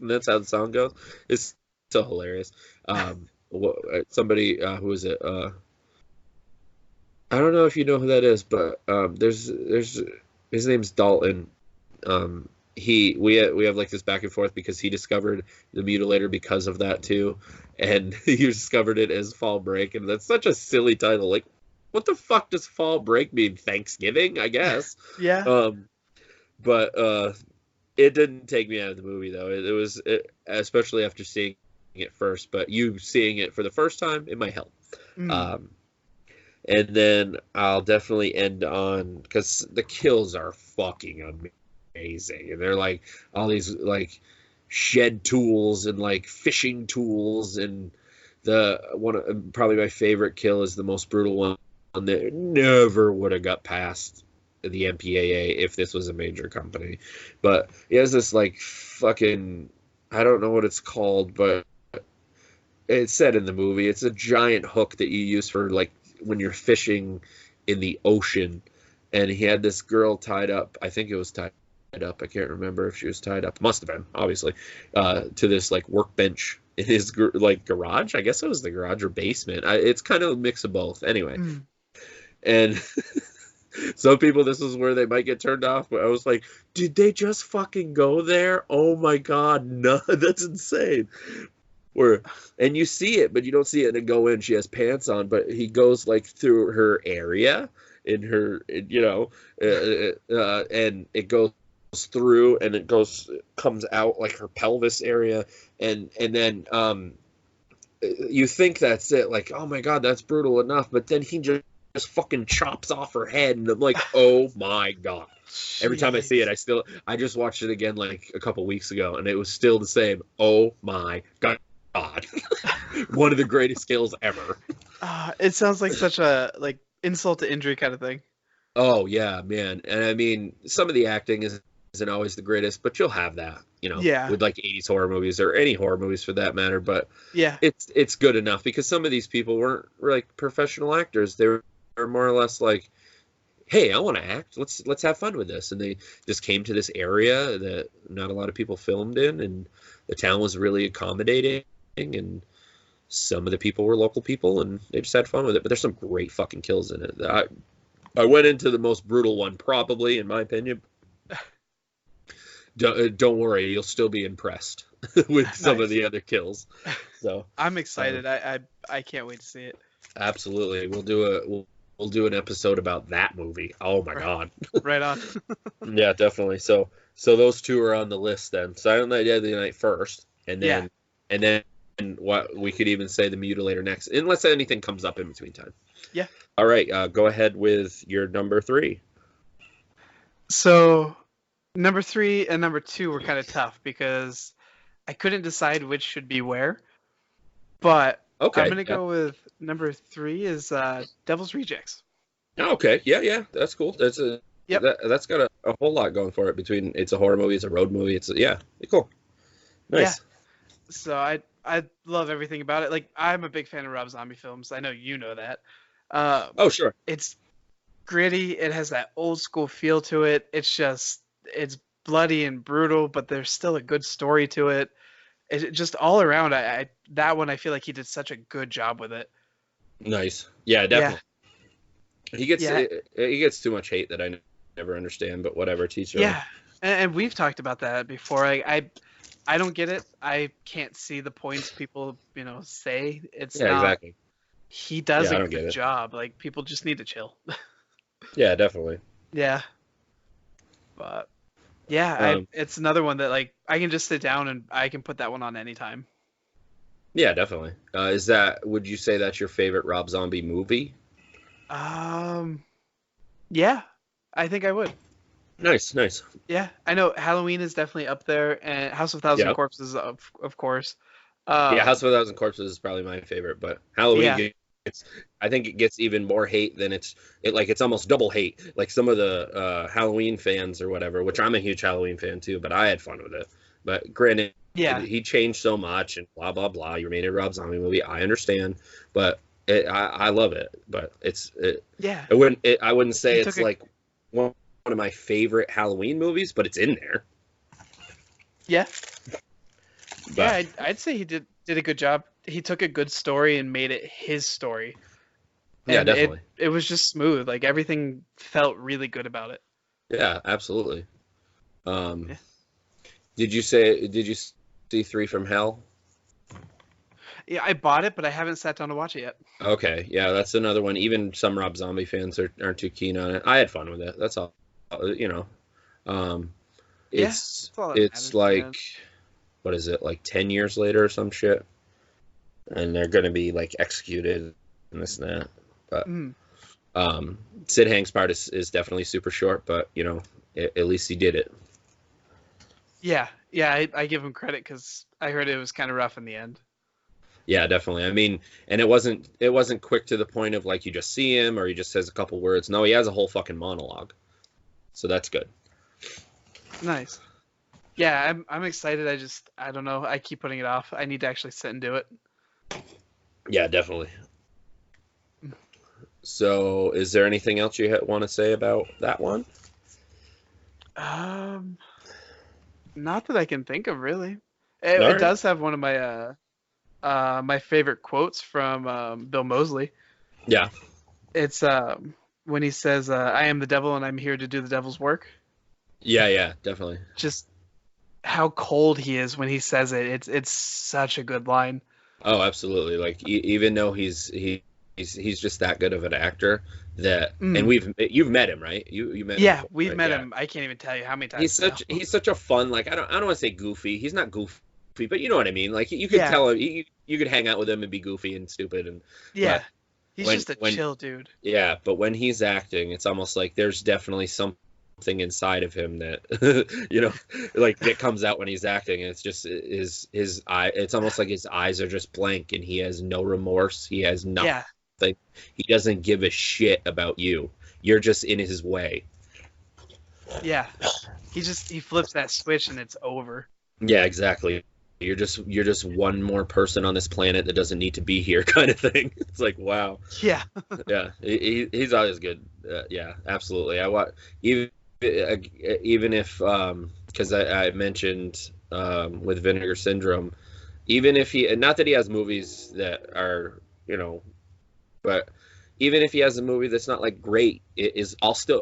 and that's how the song goes. It's so hilarious. Somebody who is it? I don't know if you know who that is, but there's his name's Dalton. we have like this back and forth because he discovered the Mutilator because of that too, and he discovered it as Fall Break, and that's such a silly title. Like, what the fuck does Fall Break mean? Thanksgiving, I guess. Yeah. But it didn't take me out of the movie though. It was especially after seeing it first, but you seeing it for the first time, it might help. And then I'll definitely end on, because the kills are fucking amazing, and they're like all these like shed tools and like fishing tools, and the one probably my favorite kill is the most brutal one that never would have got past the MPAA if this was a major company. But he has this like fucking, I don't know what it's called, but it's said in the movie, it's a giant hook that you use for like when you're fishing in the ocean. And he had this girl tied up, I think it was tied up, I can't remember if she was tied up, must have been, obviously, to this like workbench in his like garage. I guess it was the garage or basement. It's kind of a mix of both anyway. And some people, this is where they might get turned off, but I was like, did they just fucking go there? Oh my god, no, that's insane. And you see it, but you don't see it and go in. She has pants on, but he goes like through her area in her, you know, and it goes through and it comes out like her pelvis area, and then you think that's it, like, oh my god, that's brutal enough, but then he just fucking chops off her head, and I'm like, oh my god. Every time I see it, I just watched it again like a couple weeks ago, and it was still the same. Oh my god. One of the greatest kills ever. It sounds like such a like insult to injury kind of thing. Oh yeah, man. And I mean, some of the acting isn't always the greatest, but you'll have that, you know, with like 80s horror movies or any horror movies for that matter. But yeah, it's good enough, because some of these people were like professional actors. They were more or less like, hey, I want to act. Let's have fun with this. And they just came to this area that not a lot of people filmed in, and the town was really accommodating, and some of the people were local people, and they just had fun with it. But there's some great fucking kills in it. I went into the most brutal one, probably, in my opinion. Don't worry, you'll still be impressed with some of the other kills. So I'm excited. I can't wait to see it. Absolutely, we'll do an episode about that movie. Oh my god! Right on. Yeah, definitely. So those two are on the list then. Silent Night, Deadly Night first, and then what we could even say the Mutilator next, unless anything comes up in between time. Yeah. All right, go ahead with your number 3. So, number 3 and number 2 were kind of tough because I couldn't decide which should be where. But okay, I'm gonna go with number 3 is Devil's Rejects. Okay, yeah, that's cool. That's that's got a whole lot going for it. Between it's a horror movie, it's a road movie, it's cool, nice. Yeah. So I love everything about it. Like, I'm a big fan of Rob Zombie films. I know you know that. Oh sure. It's gritty. It has that old school feel to it. It's bloody and brutal, but there's still a good story to it. It just all around. That one, I feel like he did such a good job with it. Nice. Yeah, definitely. Yeah. He gets too much hate that I never understand, but whatever. Teacher. Yeah, and we've talked about that before. I don't get it. I can't see the points people say. It's not, exactly. He does a good job. Like, people just need to chill. Yeah, definitely. Yeah. But yeah, it's another one that like I can just sit down and I can put that one on anytime. Yeah, definitely. Would you say that's your favorite Rob Zombie movie? Yeah, I think I would. Nice. Yeah, I know Halloween is definitely up there, and House of Thousand Corpses, of course. House of a Thousand Corpses is probably my favorite, but Halloween I think it gets even more hate than it's almost double hate. Like some of the Halloween fans or whatever, which I'm a huge Halloween fan too, but I had fun with it. But granted, he changed so much and blah blah blah. You made a Rob Zombie movie, I understand, but I love it. But I wouldn't say it's like one of my favorite Halloween movies, but it's in there. Yeah. But, yeah, I'd say he did a good job. He took a good story and made it his story. And yeah, definitely. It was just smooth. Like, everything felt really good about it. Yeah, absolutely. Um, Yeah. did you see Three from Hell? Yeah, I bought it, but I haven't sat down to watch it yet. Okay, yeah, that's another one. Even some Rob Zombie fans aren't too keen on it. I had fun with it. That's all. You know, um, Yeah, it's that's all that it's matters at the like end. what is it, like 10 years later or some shit, and they're gonna be like executed and this and that. But Mm. Sid Haig's part is definitely super short, but at least he did it. Yeah, yeah, I give him credit because I heard it was kind of rough in the end. Yeah, definitely. I mean, and it wasn't quick to the point of like you just see him or he just says a couple words. No, he has a whole fucking monologue. So that's good. Nice. Yeah, I'm excited. I don't know. I keep putting it off. I need to actually sit and do it. Yeah, definitely. So, is there anything else you want to say about that one? Um, Not that I can think of really. All It right. does have one of my favorite quotes from Bill Moseley. Yeah. It's when he says, "I am the devil and I'm here to do the devil's work." Yeah, yeah, definitely. Just how cold he is when he says it. It's such a good line. Oh, absolutely. Like even though he's just that good of an actor that, and Mm. you've met him, right? You met him Yeah, before, we've right? met Yeah. him. I can't even tell you how many He's times now. such a fun, like I don't want to say goofy. He's not goofy, but you know what I mean. Like you could Yeah, tell him you could hang out with him and be goofy and stupid and yeah. but He's when just a when chill dude. yeah, but when he's acting, it's almost like there's definitely something inside of him that like that comes out when he's acting. And it's just his eye. It's almost like his eyes are just blank, and he has no remorse. He has nothing. Yeah, He doesn't give a shit about you. You're just in his way. yeah. He flips that switch and it's over. Yeah, exactly. You're just one more person on this planet that doesn't need to be here, kind of thing. It's like wow. Yeah. Yeah, he's always good. Yeah, absolutely. I watch even if because I mentioned with Vinegar Syndrome, even if he not that he has movies that are but even if he has a movie that's not like great, it is I'll still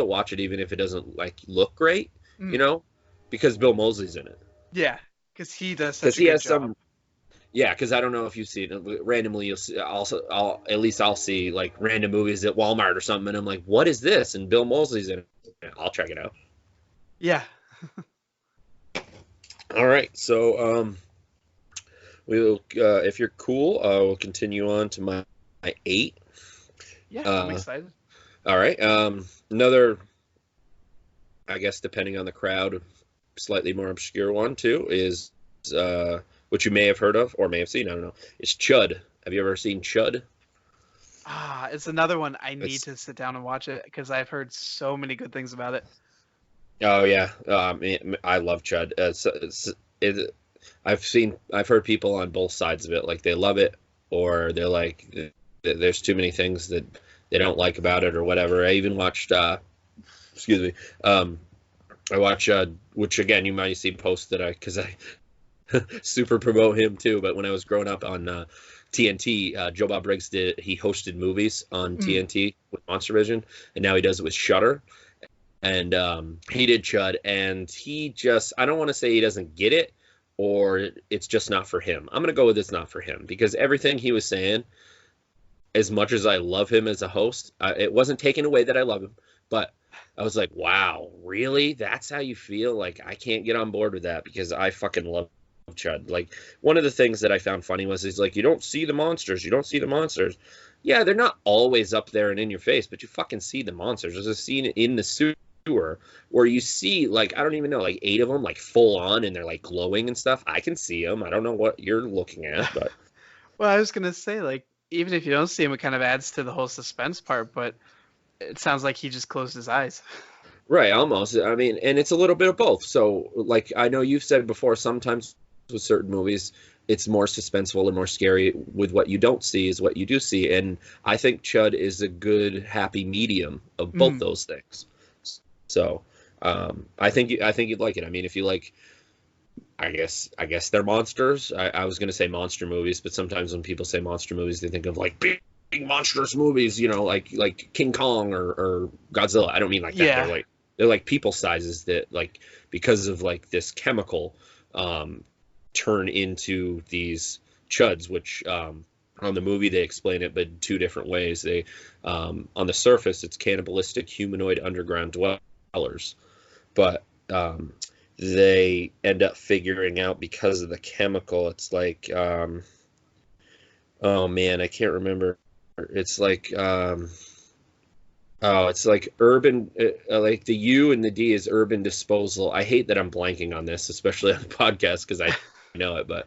watch it even if it doesn't like look great, you Mm. know, because Bill Moseley's in it. Yeah, because he does Because such a he good has job. some Yeah, because I don't know if you've seen it. Randomly, you'll see. I'll see like random movies at Walmart or something, and I'm like, "What is this?" And Bill Moseley's in it. I'll check it out. Yeah. All right, so if you're cool, we'll continue on to my 8. Yeah, I'm Uh, excited. all right, another, I guess, depending on the crowd, slightly more obscure one too is which you may have heard of or may have seen. I don't know. It's Chud. Have you ever seen Chud? It's another one I need It's to sit down and watch it because I've heard so many good things about it. Oh yeah, I love Chud. I've heard people on both sides of it. Like they love it, or they're like, there's too many things that they don't like about it, or whatever. I even watched, excuse me, I watch, which again you might see posts that because I super promote him too. But when I was growing up on TNT, Joe Bob Briggs he hosted movies on Mm. TNT with Monster Vision, and now he does it with Shudder. And he did Chud, and I don't want to say he doesn't get it or it's just not for him. I'm going to go with it's not for him because everything he was saying, as much as I love him as a host, it wasn't taken away that I love him, but I was like, wow, really? That's how you feel? Like, I can't get on board with that because I fucking love Chud. Like, one of the things that I found funny was he's like, you don't see the monsters. You don't see the monsters. Yeah, they're not always up there and in your face, but you fucking see the monsters. There's a scene in the sewer where you see, like, I don't even know, like 8 of them, like full on, and they're like glowing and stuff. I can see them. I don't know what you're looking at, but Well, I was gonna say like even if you don't see him, it kind of adds to the whole suspense part. But it sounds like he just closed his eyes. right, almost. I mean, and it's a little bit of both. So, like, I know you've said before, sometimes with certain movies, it's more suspenseful and more scary with what you don't see is what you do see. And I think Chud is a good, happy medium of both Mm. those things. So, I think you'd like it. I mean, if you like, I guess they're monsters. I was gonna say monster movies, but sometimes when people say monster movies, they think of like big monstrous movies, like King Kong or Godzilla. I don't mean like that. They're Yeah. like they're like people sizes that, like, because of like this chemical, turn into these chuds, which on the movie they explain it, but in two different ways. They on the surface it's cannibalistic humanoid underground dwellers, but they end up figuring out because of the chemical. It's like oh man, I can't remember. It's like oh, it's like urban, like the U and the D is urban disposal. I hate that I'm blanking on this, especially on the podcast because I know it, but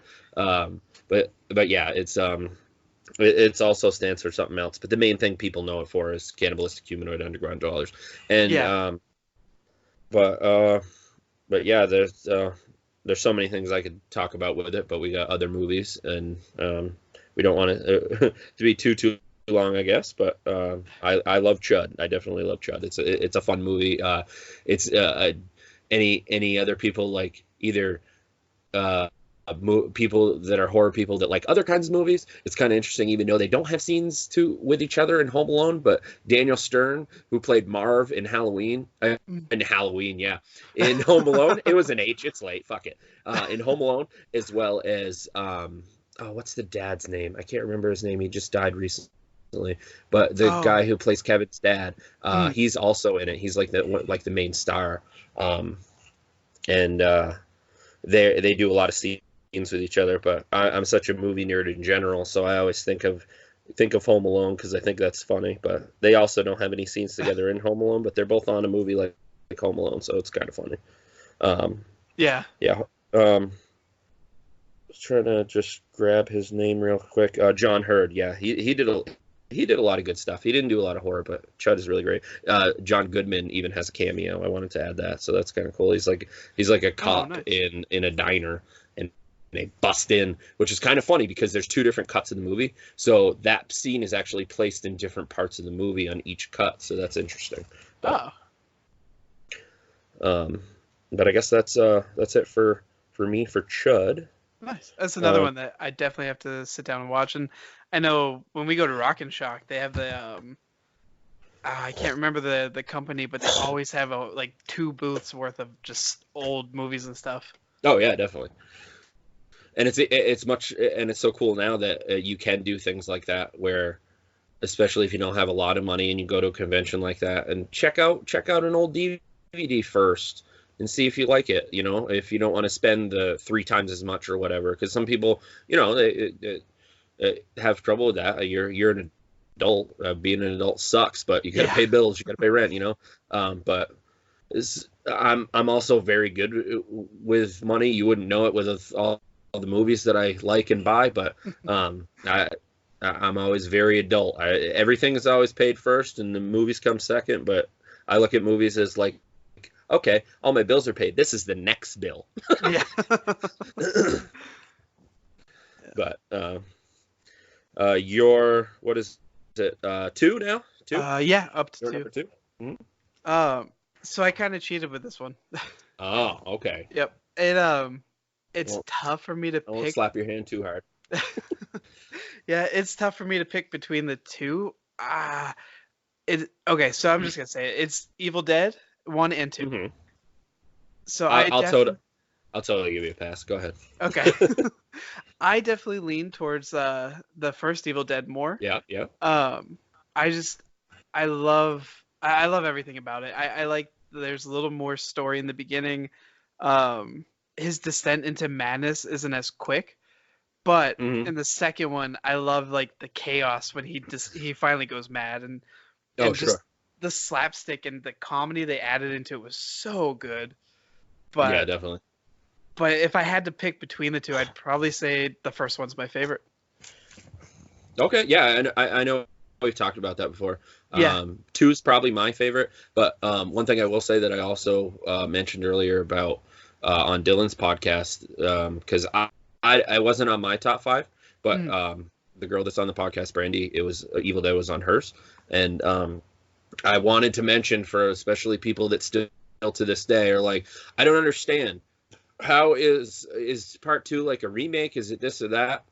yeah, it's also stands for something else. But the main thing people know it for is cannibalistic humanoid underground dwellers, and Yeah. But yeah, there's so many things I could talk about with it, but we got other movies, and we don't want it to be too long, I guess. But I love Chud. I definitely love Chud. It's a fun movie. It's any other people like either people that are horror people that like other kinds of movies. It's kind of interesting, even though they don't have scenes with each other in Home Alone. But Daniel Stern, who played Marv in Halloween, yeah, in Home Alone, it was an H. It's late. Fuck it. In Home Alone, as well as oh, what's the dad's name? I can't remember his name. He just died recently. But the guy who plays Kevin's dad, he's also in it. He's like the main star, and they do a lot of scenes with each other. But I'm such a movie nerd in general, so I always think of Home Alone because I think that's funny. But they also don't have any scenes together in Home Alone, but they're both on a movie like Home Alone, so it's kind of funny. Yeah. Trying to just grab his name real quick. John Hurd. Yeah, he did a lot of good stuff. He didn't do a lot of horror, but Chud is really great. John Goodman even has a cameo. I wanted to add that, so that's kind of cool. He's like a cop nice. in a diner, and they bust in, which is kind of funny because there's two different cuts of the movie. So that scene is actually placed in different parts of the movie on each cut. So that's interesting. But I guess that's it for me for Chud. Nice. That's another one that I definitely have to sit down and watch. And I know when we go to Rock and Shock, they have the I can't remember the company, but they always have like 2 booths worth of just old movies and stuff. Oh yeah, definitely. And it's so cool now that you can do things like that, where especially if you don't have a lot of money and you go to a convention like that and check out an old DVD first and see if you like it, if you don't want to spend the 3 times as much or whatever, because some people, they have trouble with that. You're an adult. Being an adult sucks, but you got to pay bills, you got to pay rent, but I'm also very good with money. You wouldn't know it with all the movies that I like and buy, but I'm always very adult. Everything is always paid first and the movies come second, but I look at movies as like, okay, all my bills are paid. This is the next bill. Yeah. But what is it? 2 now? 2? Yeah, up to 2. Number 2. Mm-hmm. So I kind of cheated with this one. Oh, okay. Yep. It's tough for me to pick. I won't slap your hand too hard. Yeah, it's tough for me to pick between the 2. Okay, so I'm just gonna say it. It's Evil Dead 1 and 2. Mm-hmm. So I'll totally give you a pass. Go ahead. Okay. I definitely lean towards the first Evil Dead more. Yeah. I love everything about it. I like there's a little more story in the beginning. His descent into madness isn't as quick, but in the second one, I love like the chaos when he finally goes mad and just the slapstick and the comedy they added into it was so good. But yeah, definitely. But if I had to pick between the 2, I'd probably say the first one's my favorite. Okay, yeah, and I know we've talked about that before. Yeah. 2 is probably my favorite, but one thing I will say that I also mentioned earlier about on Dylan's podcast, because I wasn't on my top 5, but the girl that's on the podcast, Brandy, it was Evil Dead was on hers, and I wanted to mention for especially people that still to this day are like, I don't understand. How is part 2 like a remake? Is it this or that?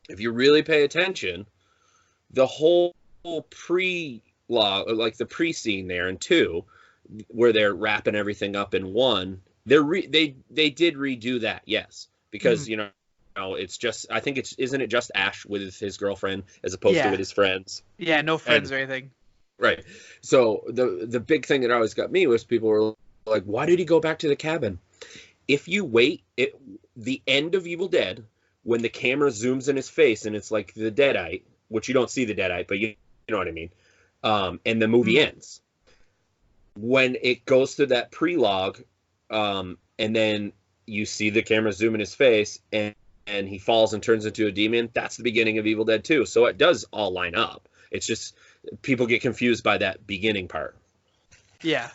If you really pay attention, the whole like the pre-scene there in 2, where they're wrapping everything up in one. They did redo that, yes, because it's just, I think isn't it just Ash with his girlfriend as opposed to with his friends? Yeah, no friends or anything. Right. So the big thing that always got me was people were like, why did he go back to the cabin? If you wait, the end of Evil Dead, when the camera zooms in his face and it's like the Deadite, which you don't see the Deadite, but you know what I mean. And the movie ends. When it goes to that prelogue, and then you see the camera zoom in his face and he falls and turns into a demon, that's the beginning of Evil Dead 2. So it does all line up. It's just people get confused by that beginning part. Yeah.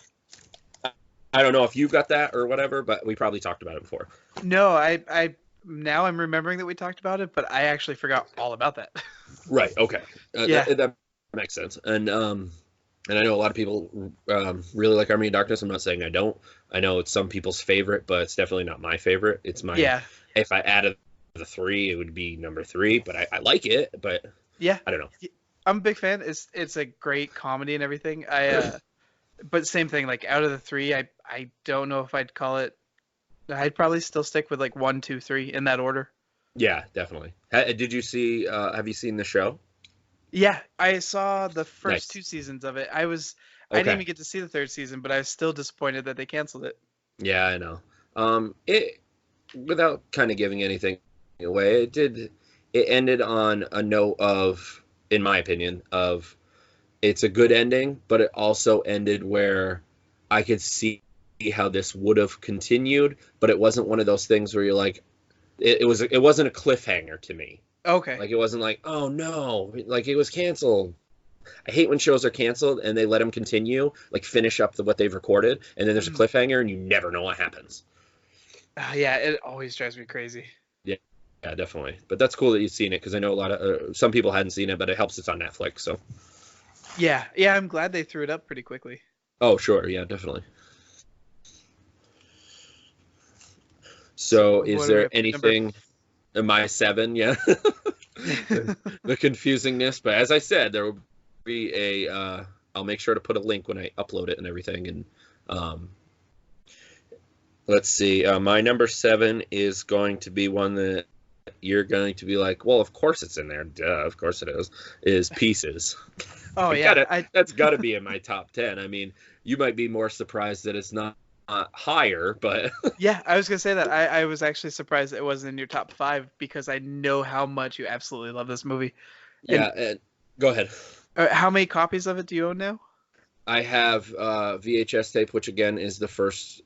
I don't know if you got that or whatever, but we probably talked about it before. No, I now I'm remembering that we talked about it, but I actually forgot all about that. Right. Okay. Yeah. That makes sense. And I know a lot of people really like Army of Darkness. I'm not saying I don't. I know it's some people's favorite, but it's definitely not my favorite. It's my. Yeah. If I added the 3, it would be number 3. But I like it. But yeah, I don't know. I'm a big fan. It's a great comedy and everything. But same thing. Like out of the 3, I don't know if I'd call it. I'd probably still stick with like 1, 2, 3 in that order. Yeah, definitely. Did you see? Have you seen the show? Yeah, I saw the first Nice. 2 seasons of it. I didn't even get to see the 3rd season, but I was still disappointed that they canceled it. Yeah, I know. It, without kind of giving anything away, it ended on a note of, in my opinion, of it's a good ending, but it also ended where I could see how this would have continued, but it wasn't one of those things where you're like, it wasn't a cliffhanger to me. Okay. Like, it wasn't like, oh no, like it was canceled. I hate when shows are canceled and they let them continue, like finish up what they've recorded, and then there's a cliffhanger and you never know what happens. Yeah, it always drives me crazy. Yeah, definitely. But that's cool that you've seen it, because I know a lot of some people hadn't seen it, but it helps it's on Netflix. So. Yeah, I'm glad they threw it up pretty quickly. Oh, sure, yeah, definitely. So, is there anything? My 7, yeah. The confusingness, but as I said, there will be a. I'll make sure to put a link when I upload it and everything. And let's see. My number 7 is going to be one that you're going to be like, well, of course it's in there. Duh, of course it is. Is Pieces. Oh yeah, that's got to be in my top 10. I mean, you might be more surprised that it's not higher, but yeah, I was gonna say that I was actually surprised it wasn't in your top 5, because I know how much you absolutely love this movie. Yeah, and go ahead. How many copies of it do you own now? I have VHS tape, which again is the first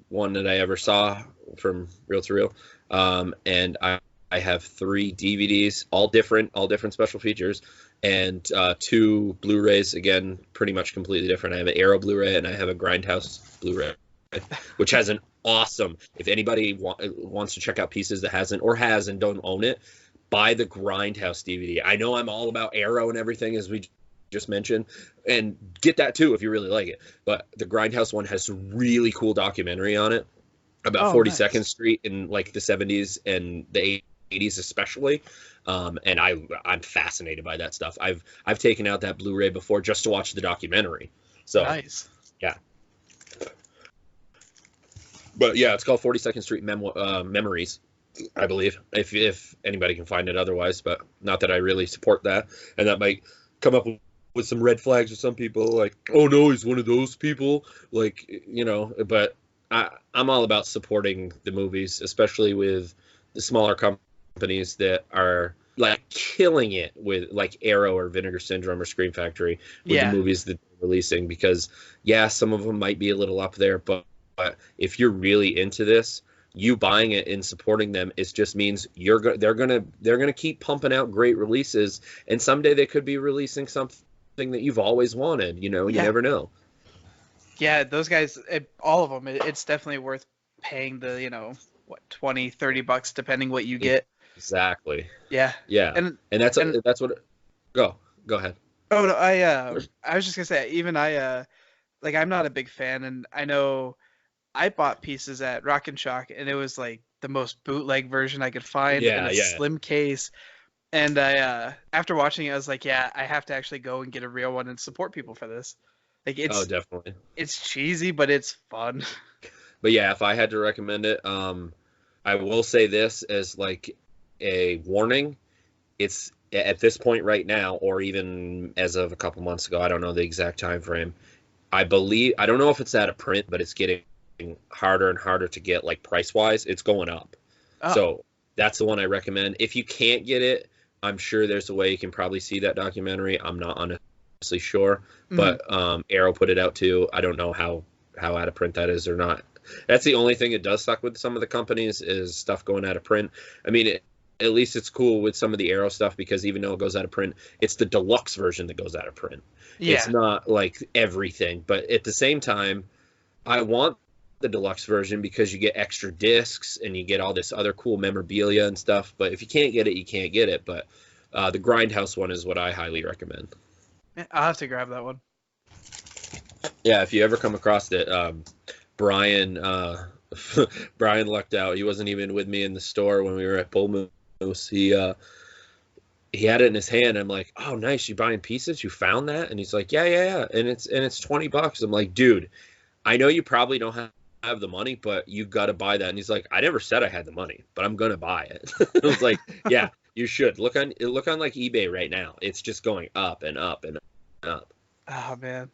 one that I ever saw from reel to reel, and I have 3 DVDs, all different special features, and 2 Blu-rays, again pretty much completely different. I have an Arrow Blu-ray and I have a Grindhouse Blu-ray, which has an awesome, if anybody wants to check out Pieces that hasn't or has and don't own it, buy the Grindhouse DVD. I know I'm all about Arrow and everything, as we just mentioned, and get that too if you really like it, but the Grindhouse one has a really cool documentary on it about 42nd nice. Street in like the 70s and the 80s especially, and I'm fascinated by that stuff. I've taken out that Blu-ray before just to watch the documentary. So nice. Yeah. But yeah, it's called 42nd Street Memories, I believe, if anybody can find it otherwise, but not that I really support that, and that might come up with some red flags with some people, like, oh no, he's one of those people, like, but I'm all about supporting the movies, especially with the smaller companies that are like killing it with like Arrow or Vinegar Syndrome or Scream Factory with the movies that they're releasing, because some of them might be a little up there, but if you're really into this, you buying it and supporting them, it just means they're gonna keep pumping out great releases, and someday they could be releasing something that you've always wanted. You never know. Yeah, those guys, all of them, it's definitely worth paying the $20-$30 depending what you get. Exactly. Yeah. And that's what. Go ahead. Oh no, I was just gonna say, even I'm not a big fan, and I know I bought Pieces at Rock and Shock, and it was like the most bootleg version I could find in a slim case. And I after watching it, I was like, I have to actually go and get a real one and support people for this. Like Oh, definitely. it's cheesy, but it's fun. But yeah, if I had to recommend it, I will say this as like a warning. It's at this point right now, or even as of a couple months ago, I don't know the exact time frame. I don't know if it's out of print, but it's getting harder and harder to get, like price wise. It's going up. Oh, So that's the one I recommend. If you can't get it, I'm sure there's a way you can probably see that documentary. I'm not honestly sure, mm, but Arrow put it out too. I don't know how out of print that is or not. That's the only thing that does suck with some of the companies is stuff going out of print. I mean, at least it's cool with some of the Arrow stuff because even though it goes out of print, it's the deluxe version that goes out of print. It's yeah. not like everything, but at the same time, I want the deluxe version because you get extra discs and you get all this other cool memorabilia and stuff. But if you can't get it, you can't get it. But the Grindhouse one is what I highly recommend. I'll have to grab that one. Yeah, if you ever come across it, Brian Brian lucked out. He wasn't even with me in the store when we were at Bull Moose. He had it in his hand. I'm like, oh, nice. You buying pieces? You found that? And he's like, yeah. And it's $20. I'm like, dude, I know you probably don't have the money, but you got to buy that. And he's like, I never said I had the money, but I'm gonna buy it. I was like, yeah, you should look on like eBay right now. It's just going up and up and up. Oh man.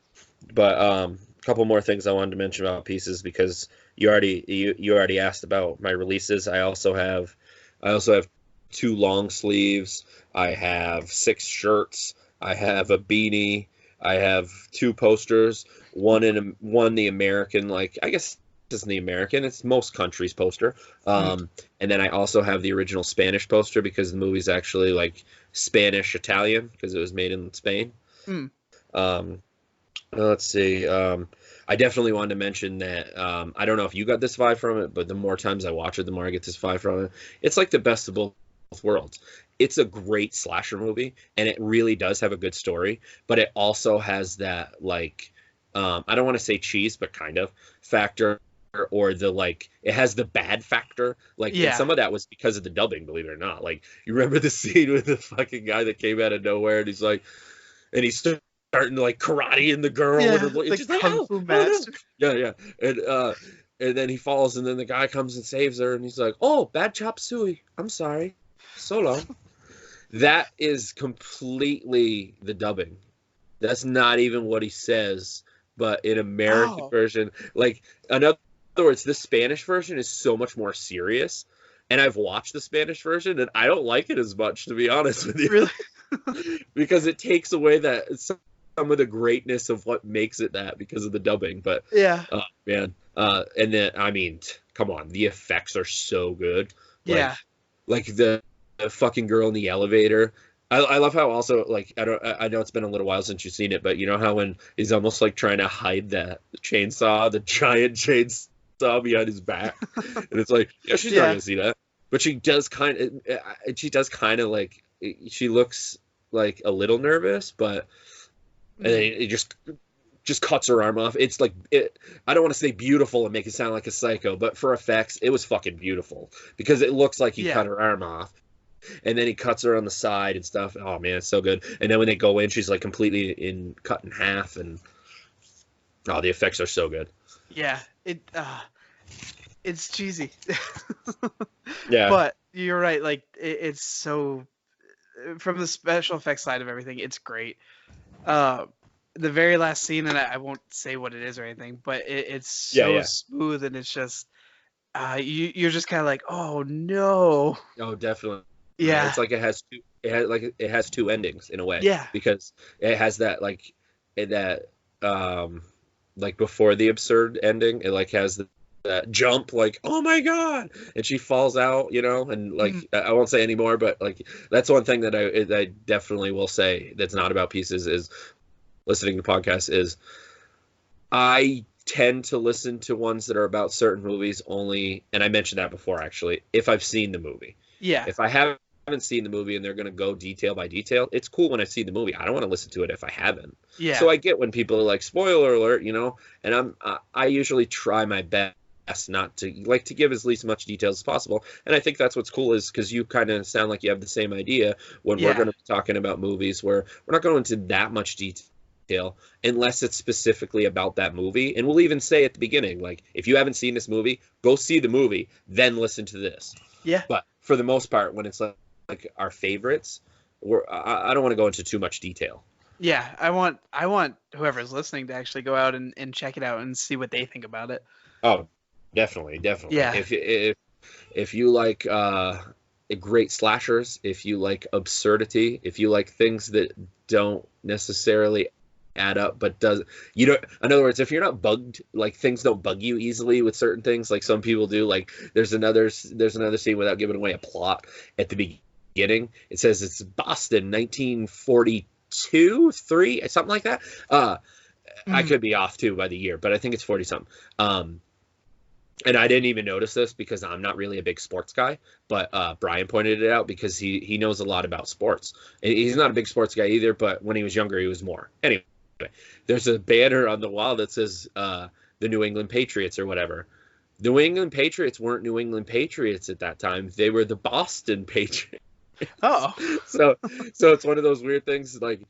But a couple more things I wanted to mention about pieces because you already asked about my releases. I also have two long sleeves. I have 6 shirts. I have a beanie. I have 2 posters. One the American, like I guess this isn't the American. It's most countries' poster. And then I also have the original Spanish poster because the movie's actually like Spanish Italian because it was made in Spain. Mm. Let's see. I definitely wanted to mention that I don't know if you got this vibe from it, but the more times I watch it, the more I get this vibe from it. It's like the best of both worlds. It's a great slasher movie, and it really does have a good story, but it also has that like I don't want to say cheese, but kind of factor, or the like it has the bad factor. Like and Yeah. some of that was because of the dubbing, believe it or not. Like you remember the scene with the fucking guy that came out of nowhere and he's like and he's starting to like karate in the girl Yeah. and it's Like just like Kung oh, Fu oh Master. no. Yeah and then he falls and then the guy comes and saves her and he's like oh bad chop suey I'm sorry so long. That is completely the dubbing. That's not even what he says, but in American Oh. version, like in other words, this Spanish version is so much more serious. And I've watched the Spanish version, and I don't like it as much, to be honest with you, Really? because it takes away that some of the greatness of what makes it that because of the dubbing. But Yeah. man, and then I mean, come on, the effects are so good. Like, Yeah. like the fucking girl in the elevator. I love how also like I know it's been a little while since you've seen it, but you know how when he's almost like trying to hide that chainsaw, the giant chainsaw behind his back, and it's like yeah, she's not Yeah. gonna see that, but she does kind of like she looks like a little nervous, but and then it just cuts her arm off. It's like I don't want to say beautiful and make it sound like a psycho, but for effects, it was fucking beautiful because it looks like he Yeah. cut her arm off. And then he cuts her on the side and stuff. Oh man, it's so good. And then when they go in, she's like completely cut in half, and oh, the effects are so good. Yeah. It's cheesy. Yeah, But you're right. Like it's so from the special effects side of everything, it's great. Uh, the very last scene, and I won't say what it is or anything, but it's so yeah. smooth, and it's just you're just kind of like, oh no. Oh, definitely. Yeah. It's like it has two endings in a way. Yeah. Because it has that like before the absurd ending, it like has that jump like oh my god, and she falls out, and like I won't say anymore, but like that's one thing that I definitely will say that's not about pieces is listening to podcasts is I tend to listen to ones that are about certain movies only, and I mentioned that before actually, if I've seen the movie. Yeah. If I haven't seen the movie and they're going to go detail by detail, it's cool when I see the movie. I don't want to listen to it if I haven't. Yeah. So I get when people are like spoiler alert, and I usually try my best not to like to give as least much details as possible. And I think that's what's cool is because you kind of sound like you have the same idea when we're Yeah. going to be talking about movies where we're not going into that much detail detail unless it's specifically about that movie. And we'll even say at the beginning, like, if you haven't seen this movie, go see the movie, then listen to this. Yeah. But for the most part, when it's like our favorites, I don't want to go into too much detail. Yeah, I want whoever's listening to actually go out and check it out and see what they think about it. Oh, definitely. Yeah. If you like great slashers, if you like absurdity, if you like things that don't necessarily add up but does, you know, in other words, if you're not bugged, like things don't bug you easily with certain things like some people do, like there's another scene, without giving away a plot, at the beginning it says it's Boston 1942, 3, something like that. I could be off too by the year, but I think it's 40 something. And I didn't even notice this because I'm not really a big sports guy, but Brian pointed it out because he knows a lot about sports. And he's not a big sports guy either, but when he was younger, he was more. Anyway, there's a banner on the wall that says the New England Patriots or whatever. The New England Patriots weren't New England Patriots at that time. They were the Boston Patriots. Oh. So it's one of those weird things, like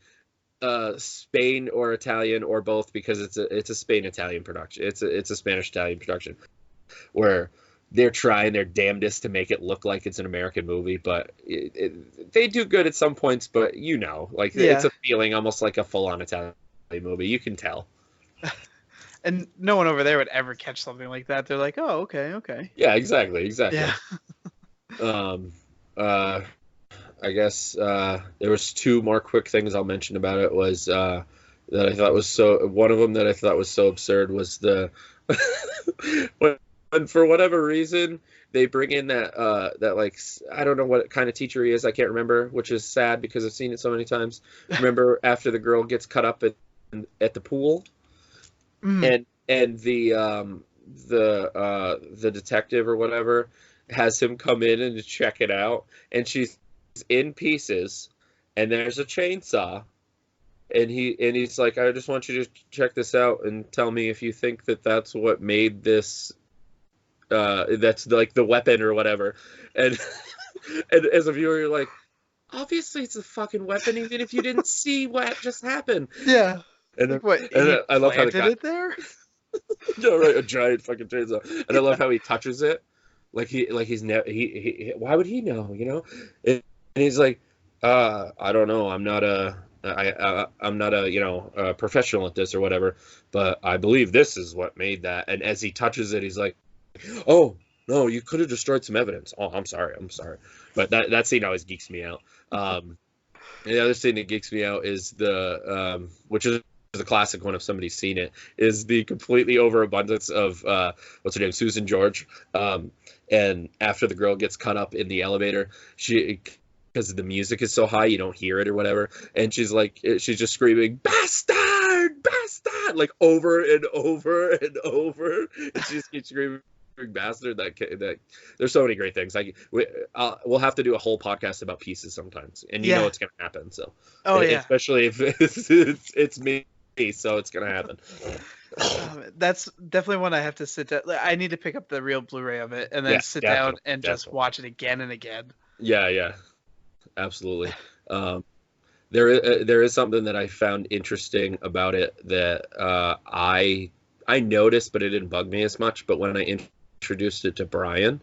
Spain or Italian or both, because it's a Spain-Italian production. It's a Spanish-Italian production, where they're trying their damnedest to make it look like it's an American movie, but they do good at some points, but it's a feeling almost like a full-on Italian movie. You can tell. And no one over there would ever catch something like that. They're like, oh, okay. Yeah, exactly. Yeah. I guess there was two more quick things I'll mention about it. Was that I thought was one of them that I thought was so absurd was the when for whatever reason they bring in that like, I don't know what kind of teacher he is, I can't remember, which is sad because I've seen it so many times. Remember after the girl gets cut up at the pool, and the detective or whatever has him come in and check it out, and she's in pieces, and there's a chainsaw, and he's like, I just want you to check this out and tell me if you think that's what made this that's like the weapon or whatever. And and as a viewer, you're like, obviously it's a fucking weapon, even if you didn't see what just happened. Yeah. And like what? And I love how the guy it there. No, right, a giant fucking chainsaw. And I love how he touches it, like he's never why would he know, you know? And he's like, I don't know, I'm not a a professional at this or whatever, but I believe this is what made that. And as he touches it, he's like, oh no, you could have destroyed some evidence. Oh, I'm sorry. But that scene always geeks me out. And the other scene that geeks me out is the which is a classic one if somebody's seen it, is the completely overabundance of what's her name, Susan George, and after the girl gets cut up in the elevator, because the music is so high you don't hear it or whatever, and she's just screaming bastard, like over and over and over, and she just keeps screaming bastard. That there's so many great things. Like we'll have to do a whole podcast about Pieces sometimes, and you know it's gonna happen. So especially if it's me, so it's gonna happen. That's definitely one I have to sit down. I need to pick up the real Blu-ray of it and then sit down and just watch it again and again. Yeah, absolutely. There is something that I found interesting about it that I noticed, but it didn't bug me as much. But when I introduced it to Brian,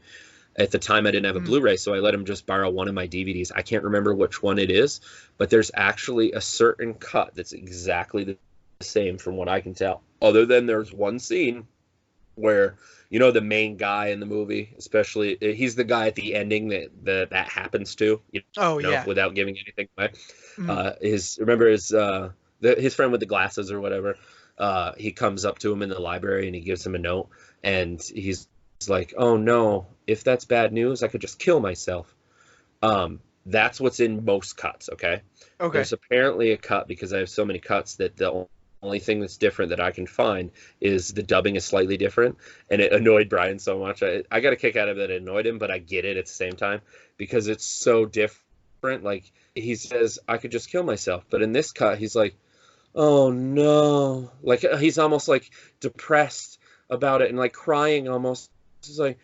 at the time I didn't have a Blu-ray, so I let him just borrow one of my DVDs. I can't remember which one it is, but there's actually a certain cut that's exactly the same from what I can tell. Other than there's one scene where, you know, the main guy in the movie, especially, he's the guy at the ending that happens to. Without giving anything away. His friend with the glasses or whatever. He comes up to him in the library and he gives him a note, and he's like, "Oh no, if that's bad news, I could just kill myself." That's what's in most cuts. Okay. There's apparently a cut, because I have so many cuts, that the only thing that's different that I can find is the dubbing is slightly different, and it annoyed Brian so much. I got a kick out of it. It annoyed him, but I get it at the same time because it's so different. Like, he says, "I could just kill myself," but in this cut, he's like, "Oh no," like he's almost like depressed about it and like crying almost. He's like,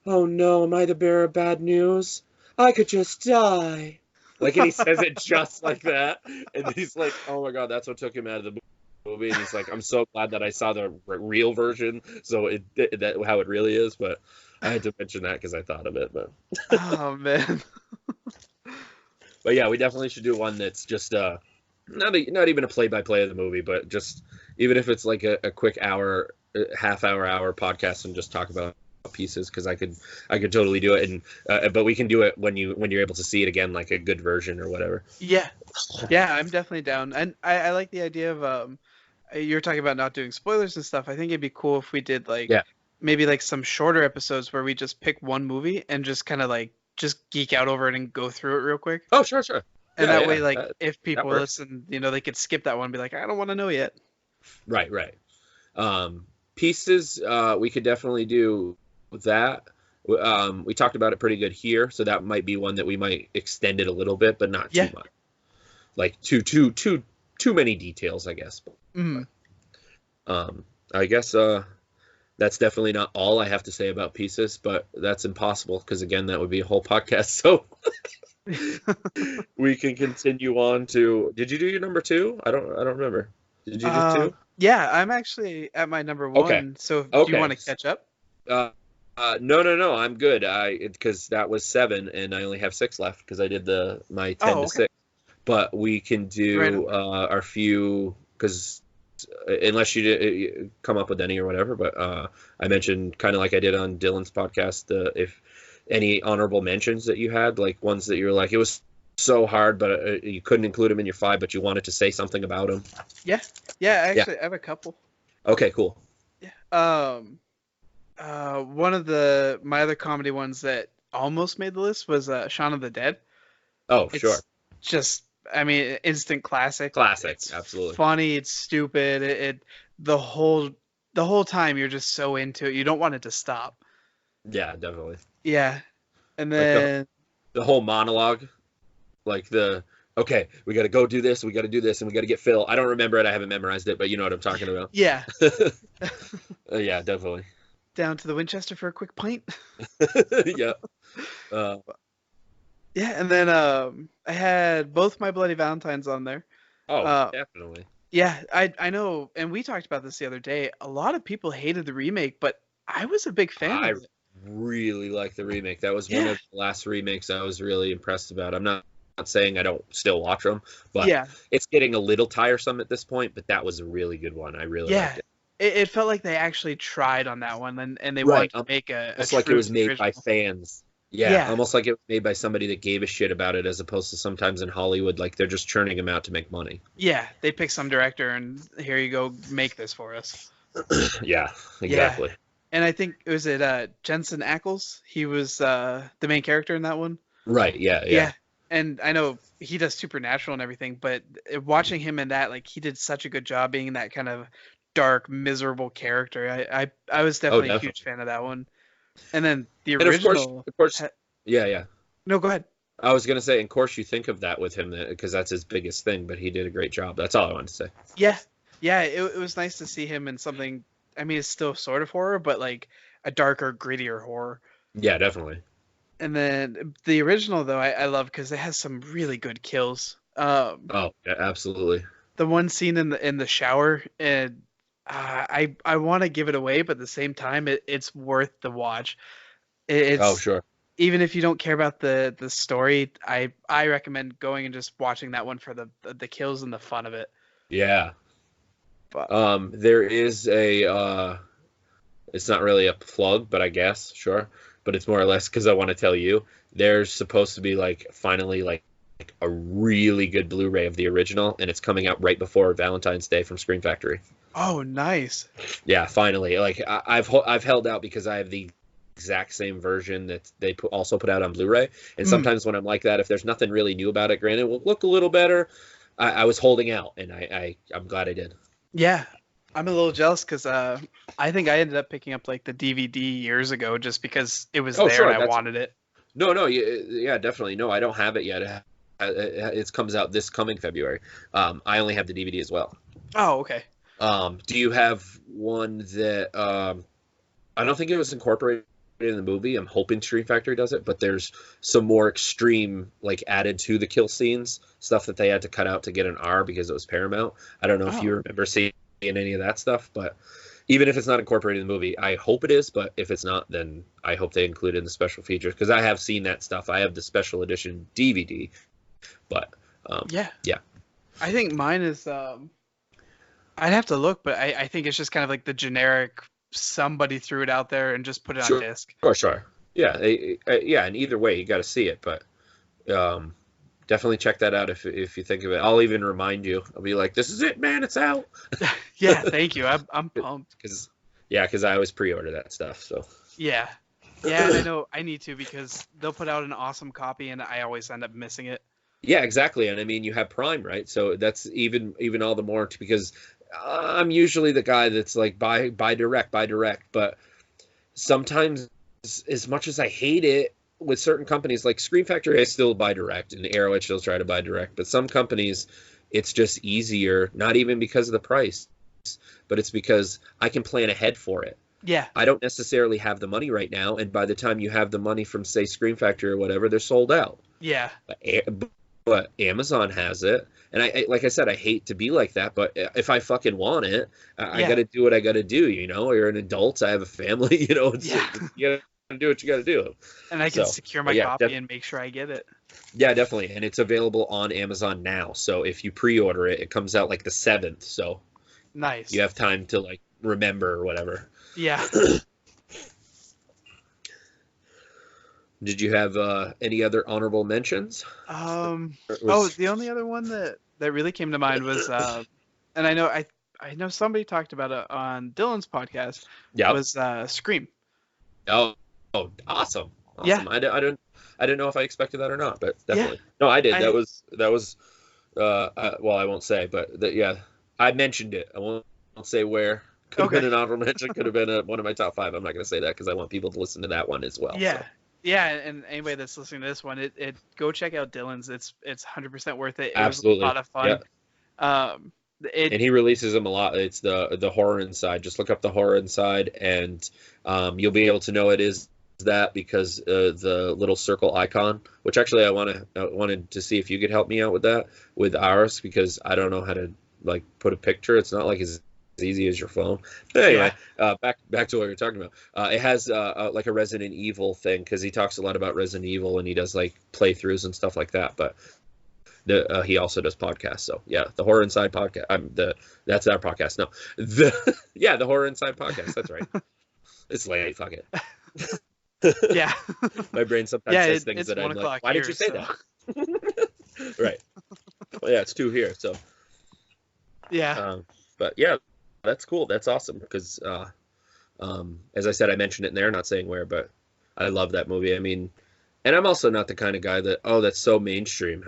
"Oh no, am I the bearer of bad news? I could just die." Like, and he says it just like that, and he's like, "Oh my god," that's what took him out of the movie, and he's like, "I'm so glad that I saw the real version, so that how it really is." But I had to mention that because I thought of it. But Oh man. but yeah, we definitely should do one that's just not even a play-by-play of the movie, but just even if it's like a quick hour, half hour podcast and just talk about pieces, because I could totally do it, and but we can do it when you're able to see it again, like a good version or whatever. Yeah, I'm definitely down, and I like the idea of you're talking about not doing spoilers and stuff. I think it'd be cool if we did like maybe like some shorter episodes where we just pick one movie and just kind of like just geek out over it and go through it real quick. Oh, sure. And that way, like, if people listen, they could skip that one and be like, I don't want to know yet. Right. Pieces, we could definitely do that. We talked about it pretty good here, so that might be one that we might extend it a little bit, but not too much. Like too many details, I guess. Mm. I guess that's definitely not all I have to say about Pieces, but that's impossible because again, that would be a whole podcast. So we can continue on to. Did you do your number 2? I don't remember. Did you do 2? Yeah, I'm actually at my number 1. Okay. So do you want to catch up? No, I'm good. Because that was 7 and I only have 6 left because I did my 10 to 6. But we can do our few, because unless you come up with any or whatever. But I mentioned kind of like I did on Dylan's podcast, if any honorable mentions that you had, like ones that you were like, it was so hard, but you couldn't include them in your 5, but you wanted to say something about them. Yeah. Actually, I have a couple. Okay, cool. Yeah. One of my other comedy ones that almost made the list was Shaun of the Dead. Oh, sure. Just, I mean, instant classic. It's absolutely funny. It's stupid. The whole time you're just so into it. You don't want it to stop. Yeah, definitely. Yeah, and then like the whole monologue, like okay, we got to go do this, we got to do this, and we got to get Phil. I don't remember it. I haven't memorized it, but you know what I'm talking about. Yeah. Yeah, definitely. Down to the Winchester for a quick pint. Yeah. Yeah, and then I had both My Bloody Valentines on there. Oh, definitely. Yeah, I know, and we talked about this the other day. A lot of people hated the remake, but I was a big fan of it. Really like the remake. That was one of the last remakes I was really impressed about. I'm not saying I don't still watch them, but it's getting a little tiresome at this point, but that was a really good one. I really liked it. It felt like they actually tried on that one, and they wanted to make it's like it was made by fans. Yeah, almost like it was made by somebody that gave a shit about it, as opposed to sometimes in Hollywood, like they're just churning them out to make money. Yeah, they pick some director and here you go, make this for us. Yeah, exactly. Yeah. And I think, was it Jensen Ackles? He was the main character in that one. Right, yeah. And I know he does Supernatural and everything, but watching him in that, like, he did such a good job being that kind of dark, miserable character. I was definitely a huge fan of that one. And then the original... Of course. Yeah. No, go ahead. I was going to say, of course you think of that with him, because that's his biggest thing, but he did a great job. That's all I wanted to say. Yeah, it was nice to see him in something... I mean, it's still sort of horror, but like a darker, grittier horror. Yeah, definitely. And then the original, though, I love because it has some really good kills. Oh, yeah, absolutely. The one scene in the shower, and I want to give it away, but at the same time, it's worth the watch. Oh, sure. Even if you don't care about the story, I recommend going and just watching that one for the kills and the fun of it. Yeah. There is it's not really a plug, but I guess, sure. But it's more or less because I want to tell you, there's supposed to be finally a really good Blu-ray of the original, and it's coming out right before Valentine's Day from Scream Factory. Oh, nice. Yeah, finally. I've held out because I have the exact same version that they also put out on Blu-ray. And sometimes when I'm like that, if there's nothing really new about it, granted, it will look a little better. I was holding out, and I'm glad I did. Yeah, I'm a little jealous because I think I ended up picking up the DVD years ago just because it was there and I wanted it. No, yeah, definitely. No, I don't have it yet. It comes out this coming February. I only have the DVD as well. Oh, okay. Do you have one that I don't think it was incorporated in the movie? I'm hoping Scream Factory does it, but there's some more extreme added to the kill scenes, stuff that they had to cut out to get an R because it was Paramount. I don't know if you remember seeing in any of that stuff. But even if it's not incorporated in the movie, I hope it is. But if it's not, then I hope they include it in the special features, because I have seen that stuff. I have the special edition DVD. But yeah. I think mine is. I'd have to look, but I think it's just kind of like the generic. Somebody threw it out there and just put it on disc. Sure. Yeah, and either way, you got to see it. But definitely check that out if you think of it. I'll even remind you. I'll be like, "This is it, man! It's out." Yeah, thank you. I'm pumped. Because I always pre-order that stuff. So yeah, I know I need to, because they'll put out an awesome copy and I always end up missing it. Yeah, exactly. And I mean, you have Prime, right? So that's even all the more because I'm usually the guy that's like buy direct. But sometimes, as much as I hate it, with certain companies like Scream Factory, I still buy direct, and Arrow, I still try to buy direct. But some companies, it's just easier, not even because of the price, but it's because I can plan ahead for it. Yeah. I don't necessarily have the money right now, and by the time you have the money from, say, Scream Factory or whatever, they're sold out. Yeah. But Amazon has it, and I like I said, I hate to be like that, but if I fucking want it, I got to do what I got to do. You're an adult. I have a family. You got to do what you got to do. And I can secure my copy and make sure I get it. Yeah, definitely, and it's available on Amazon now. So if you pre-order it, it comes out like the 7th. So nice. You have time to like remember or whatever. Yeah. Did you have any other honorable mentions? The only other one that really came to mind was, and I know somebody talked about it on Dylan's podcast. Yeah. Was Scream. Oh, awesome. Yeah. I didn't know if I expected that or not, but definitely. Yeah. No, I did. That was. Well, I won't say, but I mentioned it. I won't say where. Could have been an honorable mention. Could have been one of my top 5. I'm not going to say that because I want people to listen to that one as well. Yeah. So. Yeah, and anybody that's listening to this one, it go check out Dylan's. It's 100% worth it. It Absolutely. was a lot of fun. Yeah. And he releases them a lot. It's the Horror Inside. Just look up the Horror Inside, and you'll be able to know it is that because the little circle icon. Which actually I wanted to see if you could help me out with that with ours, because I don't know how to like put a picture. It's not like as easy as your phone. But anyway, back to what you're talking about. It has like a Resident Evil thing, because he talks a lot about Resident Evil and he does like playthroughs and stuff like that. But he also does podcasts. So yeah, the Horror Inside podcast. That's our podcast. No, the Horror Inside podcast. That's right. It's late. Fuck it. Yeah. My brain sometimes says things that I'm like, why did you say that? Right. Well, yeah, it's 2 here. So yeah. But yeah. That's cool. That's awesome because, as I said, I mentioned it in there, not saying where, but I love that movie. I mean, and I'm also not the kind of guy that, that's so mainstream.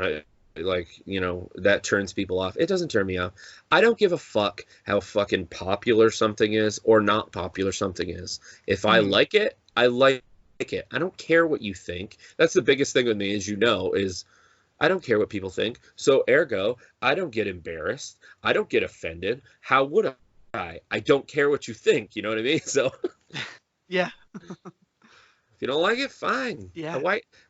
That turns people off. It doesn't turn me off. I don't give a fuck how fucking popular something is or not popular something is. If I like it, I like it. I don't care what you think. That's the biggest thing with me, is I don't care what people think. So ergo, I don't get embarrassed. I don't get offended. How would I? I don't care what you think, you know what I mean? So yeah. If you don't like it, fine. Yeah.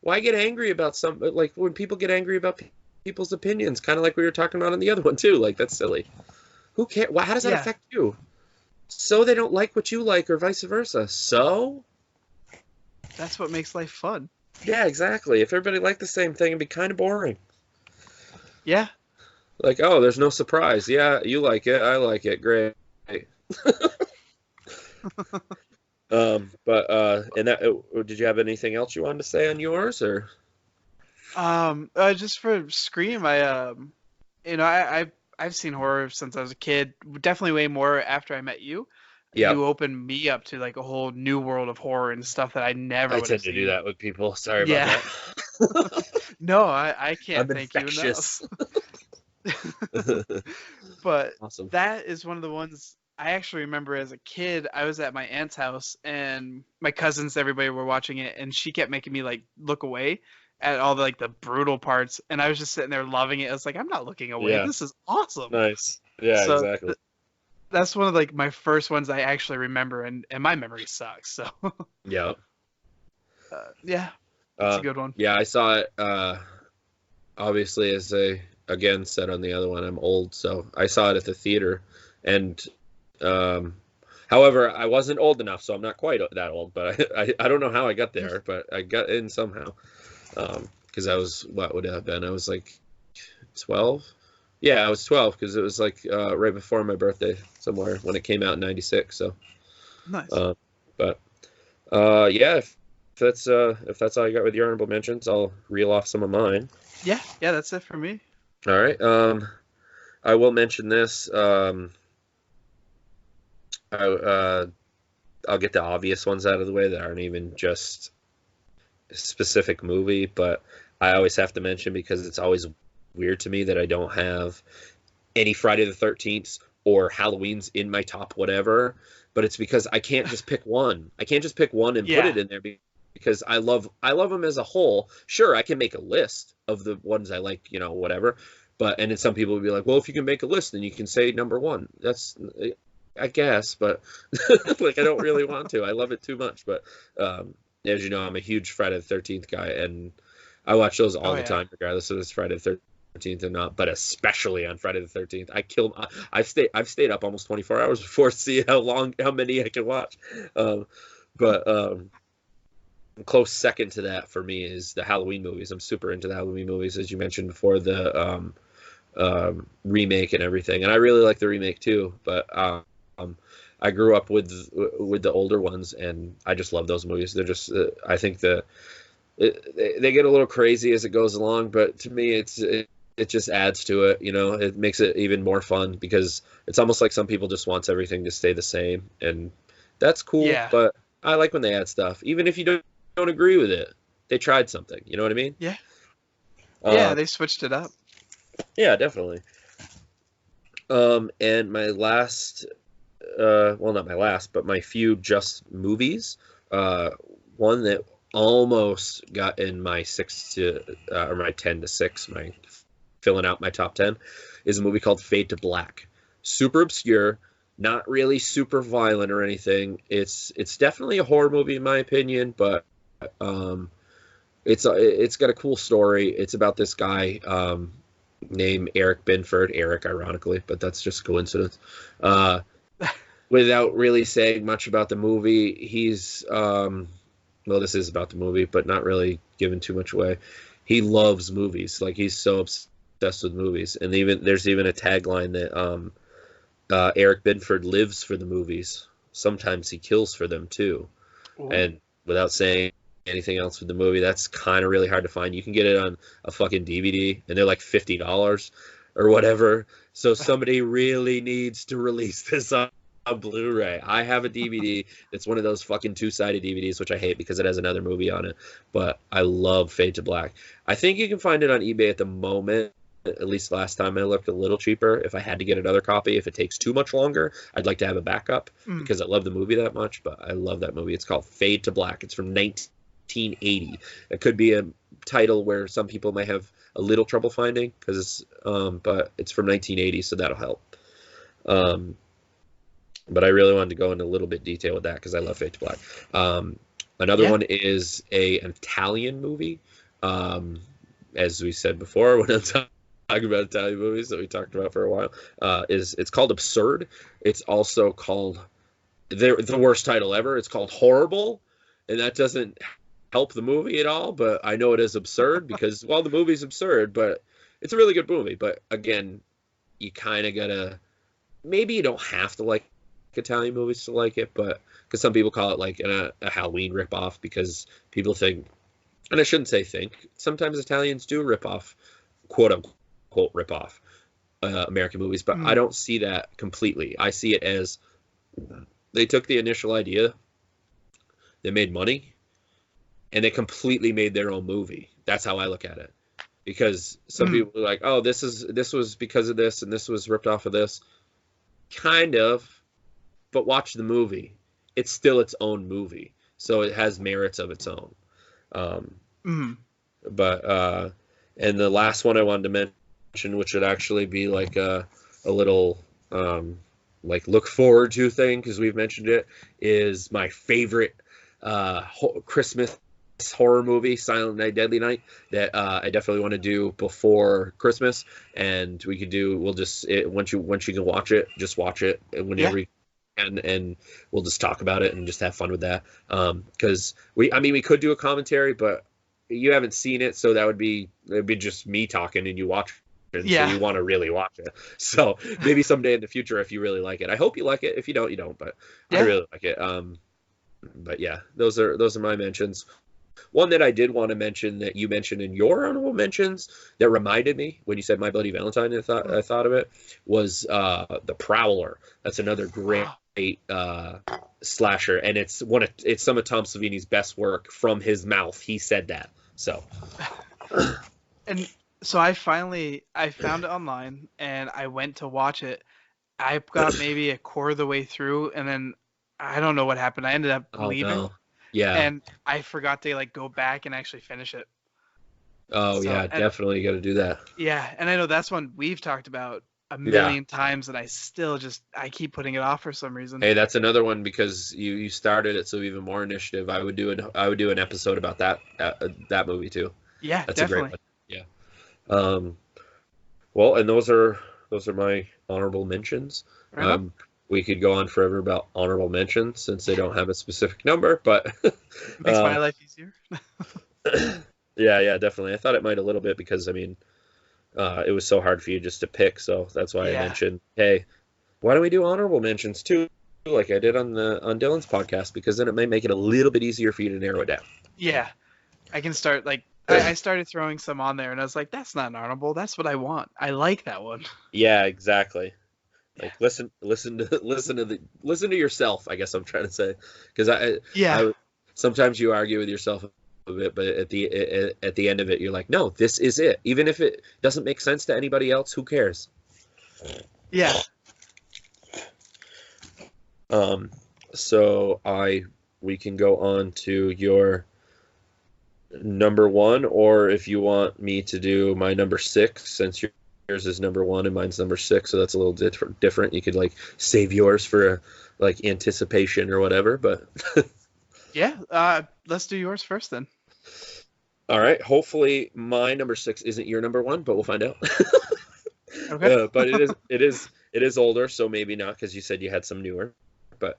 Why get angry about like when people get angry about people's opinions, kind of like we were talking about on the other one too, like that's silly. Who cares? How does that affect you? So they don't like what you like or vice versa. So that's what makes life fun. Yeah, exactly. If everybody liked the same thing, it'd be kind of boring. Yeah. Like, there's no surprise. Yeah, you like it. I like it. Great. And that, did you have anything else you wanted to say on yours, or? Just for Scream, I've seen horror since I was a kid. Definitely way more after I met you. Yeah. You opened me up to like a whole new world of horror and stuff that I never would have seen. I tend to do that with people. Sorry about that. No, I can't I'm thank infectious. you enough. But awesome. That is one of the ones I actually remember as a kid. I was at my aunt's house and my cousins, everybody were watching it, and she kept making me like look away at all the brutal parts, and I was just sitting there loving it. I was like, I'm not looking away. Yeah. This is awesome. Nice. Yeah, so exactly. That's one of my first ones I actually remember, and my memory sucks. So yeah. Yeah. That's a good one. Yeah, I saw it. Obviously, as I again said on the other one, I'm old, so I saw it at the theater, and However, I wasn't old enough, so I'm not quite that old. But I don't know how I got there, but I got in somehow. Because I was, what would it have been? I was like 12. Yeah, I was 12 because it was like right before my birthday somewhere when it came out in '96. So, Nice. But yeah, if that's all you got with your honorable mentions, I'll reel off some of mine. Yeah, that's it for me. All right. I will mention this. I'll get the obvious ones out of the way that aren't even just a specific movie, but I always have to mention because it's always weird to me that I don't have any Friday the 13th or Halloween's in my top whatever, but it's because I can't just pick one. I can't just pick one and put it in there because I love them as a whole. Sure, I can make a list of the ones I like, whatever. And then some people would be like, well, if you can make a list, then you can say number one. That's, I guess, but like I don't really want to. I love it too much. But as you know, I'm a huge Friday the 13th guy, and I watch those all the time, regardless of it's Friday the 13th or not. But especially on Friday the 13th, I've stayed up almost 24 hours before to see how many I can watch. But close second to that for me is the Halloween movies. I'm super into the Halloween movies, as you mentioned before, the remake and everything, and I really like the remake too. But I grew up with the older ones, and I just love those movies. They're just I think they get a little crazy as it goes along, but to me it just adds to it. It makes it even more fun because it's almost like some people just wants everything to stay the same, and that's cool. Yeah. But I like when they add stuff, even if you don't agree with it. They tried something. You know what I mean? Yeah. Yeah, they switched it up. Yeah, definitely. And my last, well, not my last, but my few just movies. One that almost got in my 6 to or my 10 to 6, my filling out my top 10, is a movie called Fade to Black. Super obscure, not really super violent or anything. It's definitely a horror movie in my opinion, but it's got a cool story. It's about this guy named Eric Binford, ironically, but that's just coincidence. Without really saying much about the movie, he's well, this is about the movie, but not really giving too much away. He loves movies, like he's so obsessed with movies, and there's even a tagline that Eric Binford lives for the movies. Sometimes he kills for them too. Ooh. And without saying anything else with the movie, that's kind of really hard to find. You can get it on a fucking DVD, and they're like $50 or whatever. So somebody really needs to release this on Blu-ray. I have a DVD that's one of those fucking two-sided DVDs, which I hate because it has another movie on it. But I love Fade to Black. I think you can find it on eBay at the moment. At least last time I looked, a little cheaper. If I had to get another copy, if it takes too much longer, I'd like to have a backup because I love the movie that much. But I love that movie. It's called Fade to Black. It's from 1980. It could be a title where some people might have a little trouble finding because but it's from 1980, so that'll help. But I really wanted to go into a little bit detail with that because I love Fade to Black. Another one is an Italian movie. As we said before, when I'm talking about Italian movies that we talked about for a while, it's called Absurd. It's also called the worst title ever. It's called Horrible, and that doesn't help the movie at all. But I know it is absurd because, well, the movie's absurd, but it's a really good movie. But again, you kind of gotta. Maybe you don't have to like Italian movies to like it, but because some people call it like a Halloween ripoff because people think, and I shouldn't say think, sometimes Italians do rip off, quote unquote rip off American movies, but I don't see that completely. I see it as they took the initial idea, they made money, and they completely made their own movie. That's how I look at it. Because some people are like, oh, this was because of this, and this was ripped off of this. Kind of, but watch the movie. It's still its own movie, so it has merits of its own. But and the last one I wanted to mention, which would actually be like a little like look forward to thing because we've mentioned it, is my favorite Christmas horror movie, Silent Night Deadly Night, that I definitely want to do before Christmas, and we could do, once you can watch it, just watch it whenever and we'll just talk about it and just have fun with that. Because we could do a commentary, but you haven't seen it, so it'd be just me talking and you watch it. Yeah. So you want to really watch it. So maybe someday in the future, if you really like it, I hope you like it. If you don't, you don't. But I really like it. But yeah, those are my mentions. One that I did want to mention that you mentioned in your honorable mentions that reminded me when you said My Bloody Valentine, I thought of it, was The Prowler. That's another great slasher, and it's some of Tom Savini's best work from his mouth. He said that. So and so I found it online and I went to watch it. I got maybe a quarter of the way through, and then I don't know what happened. I ended up leaving. No. Yeah. And I forgot to like go back and actually finish it. Oh, so, yeah, definitely got to do that. Yeah, and I know that's one we've talked about a million times, and I keep putting it off for some reason. Hey, that's another one because you started it, so even more initiative. I would do an episode about that movie too. Yeah, that's definitely. a great one. Yeah. Well, and those are my honorable mentions. Right we could go on forever about honorable mentions since they don't have a specific number, but makes my life easier. yeah, definitely. I thought it might a little bit because it was so hard for you just to pick, so that's why I mentioned, hey, why don't we do honorable mentions too, like I did on Dylan's podcast, because then it may make it a little bit easier for you to narrow it down. Yeah, I can start I started throwing some on there, and I was like, that's not an honorable. That's what I want. I like that one. Yeah, exactly. Like listen to yourself, I guess I'm trying to say, because I sometimes you argue with yourself a bit, but at the end of it, you're like, no, this is it. Even if it doesn't make sense to anybody else, who cares? Yeah. So we can go on to your number one, or if you want me to do my number 6, since yours is number 1 and mine's number 6, so that's a little different. You could like save yours for like anticipation or whatever, but yeah, let's do yours first then. All right. Hopefully my number 6 isn't your number 1, but we'll find out. Okay. But it is older, so maybe not, because you said you had some newer. But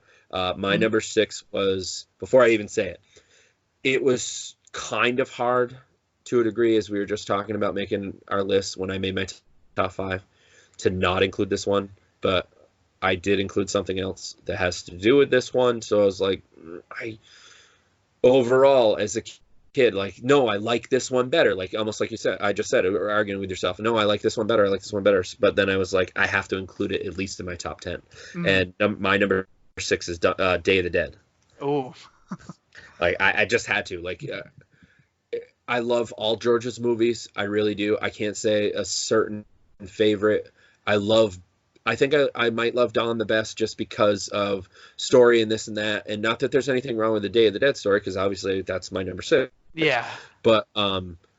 my number 6 was, before I even say it, it was kind of hard to a degree, as we were just talking about making our list when I made my top 5, to not include this one, but I did include something else that has to do with this one. So I was like, overall as a kid, like, no, I like this one better. Like, almost like you said, I just said it, or arguing with yourself. No, I like this one better. I like this one better. But then I was like, I have to include it at least in my top 10. And my number 6 is Day of the Dead. Oh, like I just had to. Like, I love all George's movies. I really do. I can't say a certain favorite. I think I might love Dawn the best just because of story and this and that, and not that there's anything wrong with the Day of the Dead story, because obviously that's my number 6. Yeah. But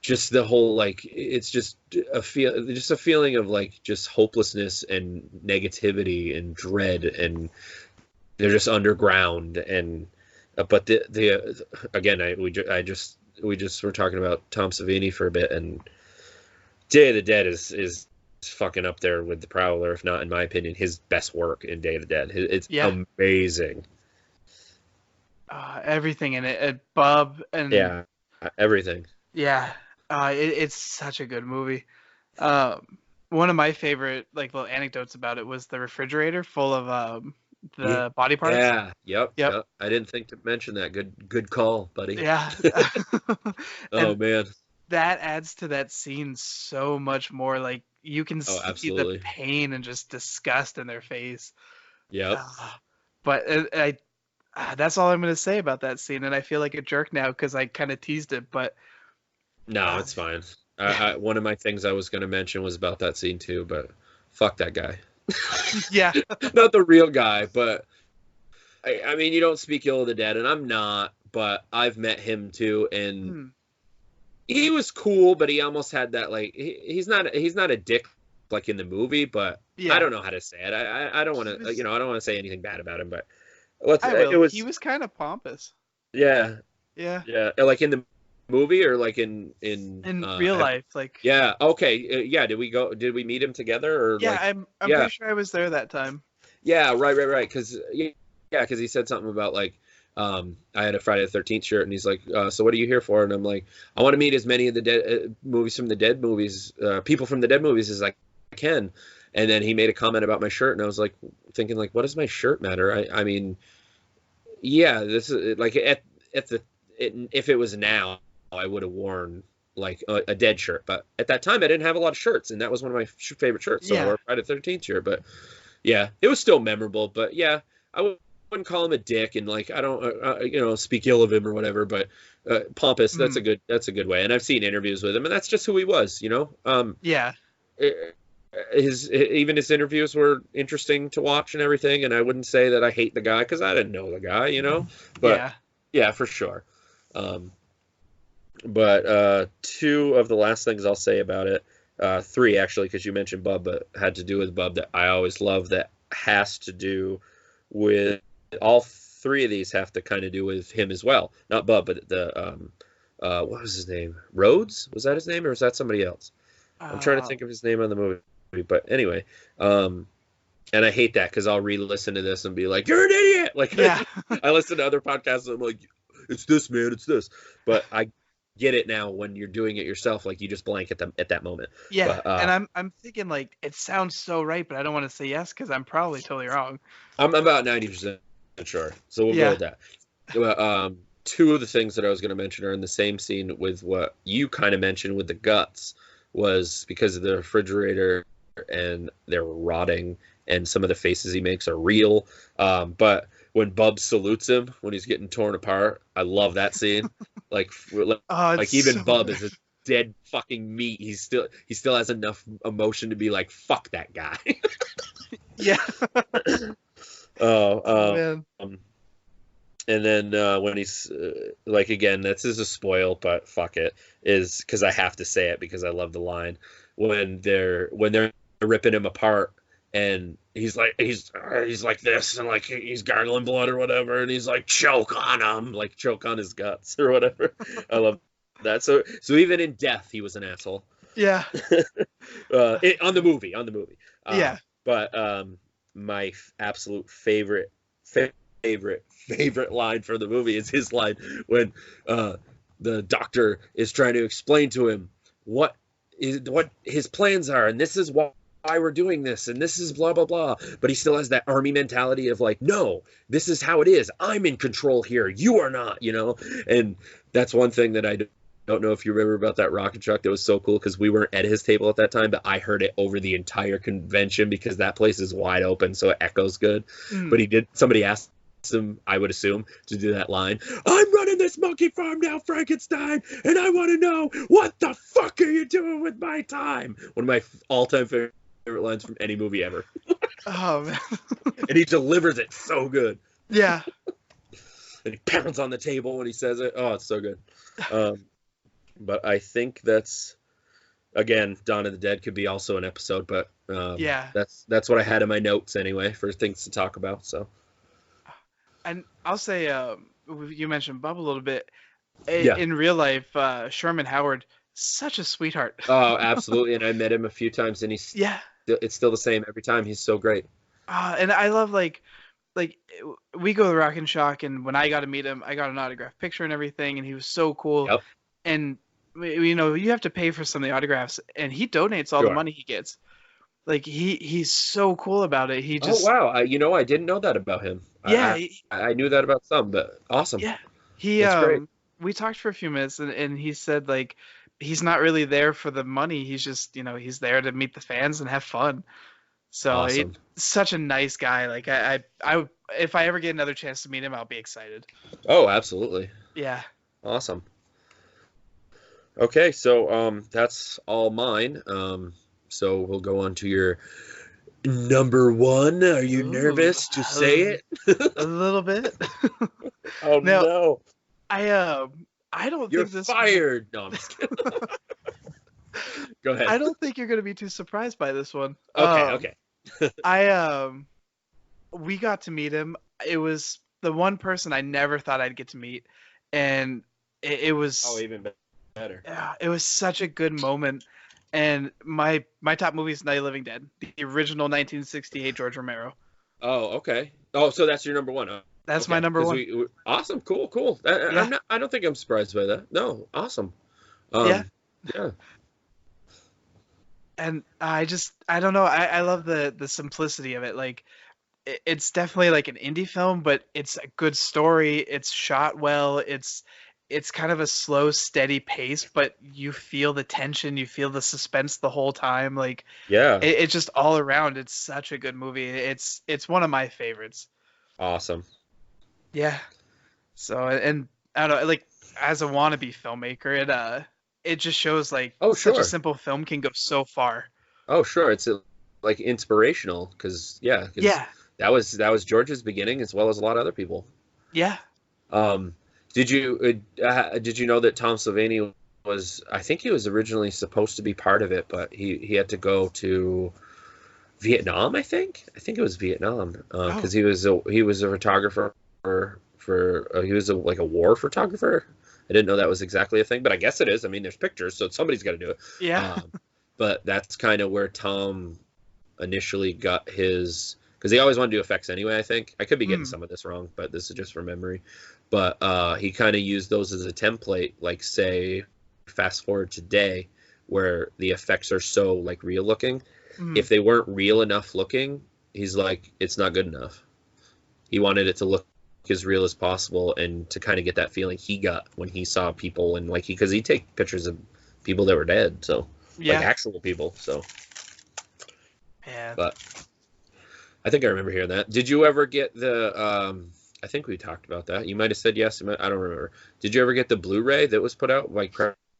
just the whole, like, it's just a feeling of like just hopelessness and negativity and dread, and they're just underground. And but the again, we just were talking about Tom Savini for a bit, and Day of the Dead is fucking up there with The Prowler, if not, in my opinion, his best work in Day of the Dead. It's amazing. Everything in it, Bub, and everything. Yeah, it's such a good movie. One of my favorite like little anecdotes about it was the refrigerator full of the body parts. Yeah, yep. I didn't think to mention that. Good call, buddy. Yeah. Oh man, that adds to that scene so much more. Like, you can see the pain and just disgust in their face. Yep. But that's all I'm going to say about that scene, and I feel like a jerk now because I kind of teased it, but no, it's fine. One of my things I was going to mention was about that scene too, but fuck that guy. Yeah. Not the real guy, but I mean, you don't speak ill of the dead, and I'm not, but I've met him too, and he was cool, but he almost had that, like, he's not a dick like in the movie, but I don't know how to say it. I don't want to, I don't want to say anything bad about him, but he was kind of pompous. Yeah. Like in the movie, or like in real life, like. Yeah. Okay. Yeah. Did we meet him together, or? Yeah, like, I'm pretty sure I was there that time. Yeah, right. Because because he said something about like, I had a Friday the 13th shirt, and he's like, so what are you here for? And I'm like, I want to meet as many of the dead movies from the dead movies, people from the dead movies as I can. And then he made a comment about my shirt, and I was like, thinking like, what does my shirt matter? I mean, yeah, this is like if it was now, I would have worn like a dead shirt, but at that time I didn't have a lot of shirts, and that was one of my favorite shirts, so I wore a Friday the 13th shirt. But yeah, it was still memorable. But yeah, wouldn't call him a dick, and like I don't speak ill of him or whatever. But pompous, that's a good way. And I've seen interviews with him, and that's just who he was, Yeah. His interviews were interesting to watch and everything. And I wouldn't say that I hate the guy because I didn't know the guy, But yeah, for sure. But two of the last things I'll say about it, three actually, because you mentioned Bub, but had to do with Bub that I always love that has to do with all three of these have to kind of do with him as well. Not Bub, but the what was his name? Rhodes? Was that his name, or was that somebody else? I'm trying to think of his name on the movie, but anyway, and I hate that because I'll re-listen to this and be like, "You're an idiot!" Like, I listen to other podcasts and I'm like, "It's this, man, it's this," but I get it now when you're doing it yourself. Like, you just blank at that moment. Yeah, but, and I'm thinking like it sounds so right, but I don't want to say yes because I'm probably totally wrong. I'm about 90% sure, so we'll go with that. Two of the things that I was going to mention are in the same scene with what you kind of mentioned with the guts, was because of the refrigerator and they're rotting, and some of the faces he makes are real. But when Bub salutes him when he's getting torn apart, I love that scene. like even so Bub is a dead fucking meat. He still has enough emotion to be like, fuck that guy. Yeah. Man. And then when he's like, again, this is a spoil, but fuck it, is because I have to say it because I love the line when they're ripping him apart, and he's like this, and like he's gargling blood or whatever, and he's like, choke on him, like choke on his guts or whatever. I love that. So even in death, he was an asshole. Yeah. On the movie. Yeah. But my absolute favorite line from the movie is his line when the doctor is trying to explain to him what his plans are, and this is why we're doing this, and this is blah blah blah, but he still has that army mentality of like, no, this is how it is, I'm in control here, you are not, and that's one thing that I don't know if you remember about that rocket truck that was so cool, because we weren't at his table at that time, but I heard it over the entire convention because that place is wide open, so it echoes good. But somebody asked him, I would assume, to do that line, I'm running this monkey farm now, Frankenstein, and I want to know what the fuck are you doing with my time. One of my all-time favorite lines from any movie ever. Oh man. And he delivers it so good. Yeah. And he pounds on the table when he says it. Oh, it's so good. But I think that's, again, Dawn of the Dead could be also an episode, but that's what I had in my notes anyway for things to talk about. So, and I'll say, you mentioned Bub a little bit. In real life, Sherman Howard, such a sweetheart. Oh, absolutely, and I met him a few times, and it's still the same every time. He's so great. And I love like we go to Rock and Shock, and when I got to meet him, I got an autographed picture and everything, and he was so cool. Yep. And you have to pay for some of the autographs, and he donates all the money he gets. Like he's so cool about it. He just I didn't know that about him. Yeah, I knew that about some, but awesome. Yeah, that's great. We talked for a few minutes, and he said like he's not really there for the money. He's just he's there to meet the fans and have fun. So awesome. He's such a nice guy. Like I if I ever get another chance to meet him, I'll be excited. Oh, absolutely. Yeah. Awesome. Okay, so that's all mine. So we'll go on to your number one. Are you nervous to say it? A little bit. Oh no! I don't You're think this. You're fired. No, I'm just kidding. Go ahead. I don't think you're going to be too surprised by this one. Okay. We got to meet him. It was the one person I never thought I'd get to meet, and it was. Oh, even better. Yeah, it was such a good moment. And my top movie is Night of the Living Dead, the original 1968 George Romero. Oh, okay. Oh, so that's your number one. Oh, That's my okay. number one. Awesome. Cool. Yeah. I don't think I'm surprised by that. No. Awesome. Yeah. Yeah. And I don't know. I love the simplicity of it. Like it's definitely like an indie film, but it's a good story. It's shot well. It's kind of a slow, steady pace, but you feel the tension, you feel the suspense the whole time. Like Yeah. it's just all around. It's such a good movie. It's one of my favorites. Awesome. Yeah. So and I don't know, like as a wannabe filmmaker, it just shows like Oh, such a sure. simple film can go so far. Oh, sure. It's like inspirational because yeah, because Yeah. that was George's beginning as well as a lot of other people. Yeah. Um, did you know that Tom Savini was? I think he was originally supposed to be part of it, but he had to go to Vietnam. I think it was Vietnam Oh. because he was a photographer he was like a war photographer. I didn't know that was exactly a thing, but I guess it is. I mean, there's pictures, so somebody's got to do it. Yeah. Um, but that's kind of where Tom initially got his because he always wanted to do effects anyway. I think I could be getting Mm. some of this wrong, but this is just from memory. But he kind of used those as a template, like say, fast forward today, where the effects are so like real looking. Mm. If they weren't real enough looking, he's like, it's not good enough. He wanted it to look as real as possible and to kind of get that feeling he got when he saw people and like because he'd take pictures of people that were dead, so like Yeah. actual people. So, Yeah. but I think I remember hearing that. Did you ever get the? I think we talked about that. You might have said yes. I don't remember. Did you ever get the Blu-ray that was put out by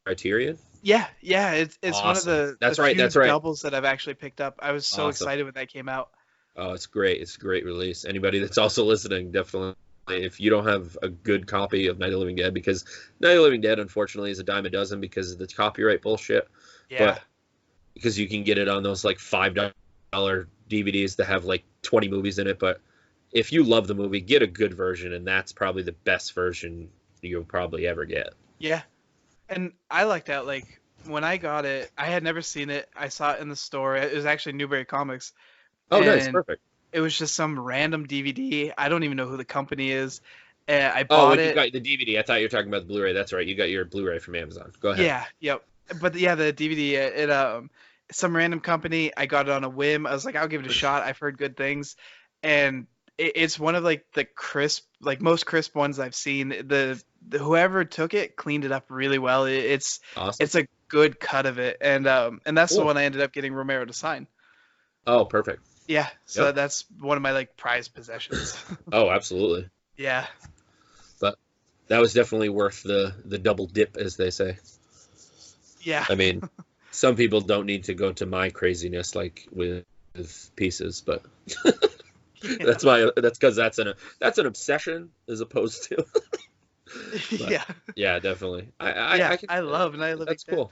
Criterion? Yeah, yeah, it's one of Awesome. the That's right. few That's right. doubles that I've actually picked up. I was so Awesome. excited when that came out. Oh, it's great. It's a great release. Anybody that's also listening, definitely, if you don't have a good copy of Night of the Living Dead, because Night of the Living Dead, unfortunately, is a dime a dozen because of the copyright bullshit. Yeah. But because you can get it on those like $5 DVDs that have like 20 movies in it. But if you love the movie, get a good version, and that's probably the best version you'll probably ever get. Yeah. And I like that. Like when I got it, I had never seen it. I saw it in the store. It was actually Newberry Comics, Oh, nice. and Perfect. it was just some random DVD. I don't even know who the company is. I Oh, bought when you it. got the DVD, I thought you were talking about the Blu-ray. That's right. You got your Blu-ray from Amazon. Go ahead. Yeah, yep. But yeah, the DVD, some random company. I got it on a whim. I was like, I'll give it a shot. I've heard good things, and it's one of like the crisp, like most crisp ones I've seen. The whoever took it cleaned it up really well. Awesome. It's a good cut of it, and that's the Cool. one I ended up getting Romero to sign. Oh, perfect. Yeah, so Yep. that's one of my like prized possessions. Oh, absolutely. Yeah, But that was definitely worth the double dip, as they say. yeah, I mean, some people don't need to go to my craziness like with pieces, but yeah, that's because that's an obsession as opposed to. But yeah, yeah, definitely. yeah. I can. I love Night of the Living That's Dead. cool.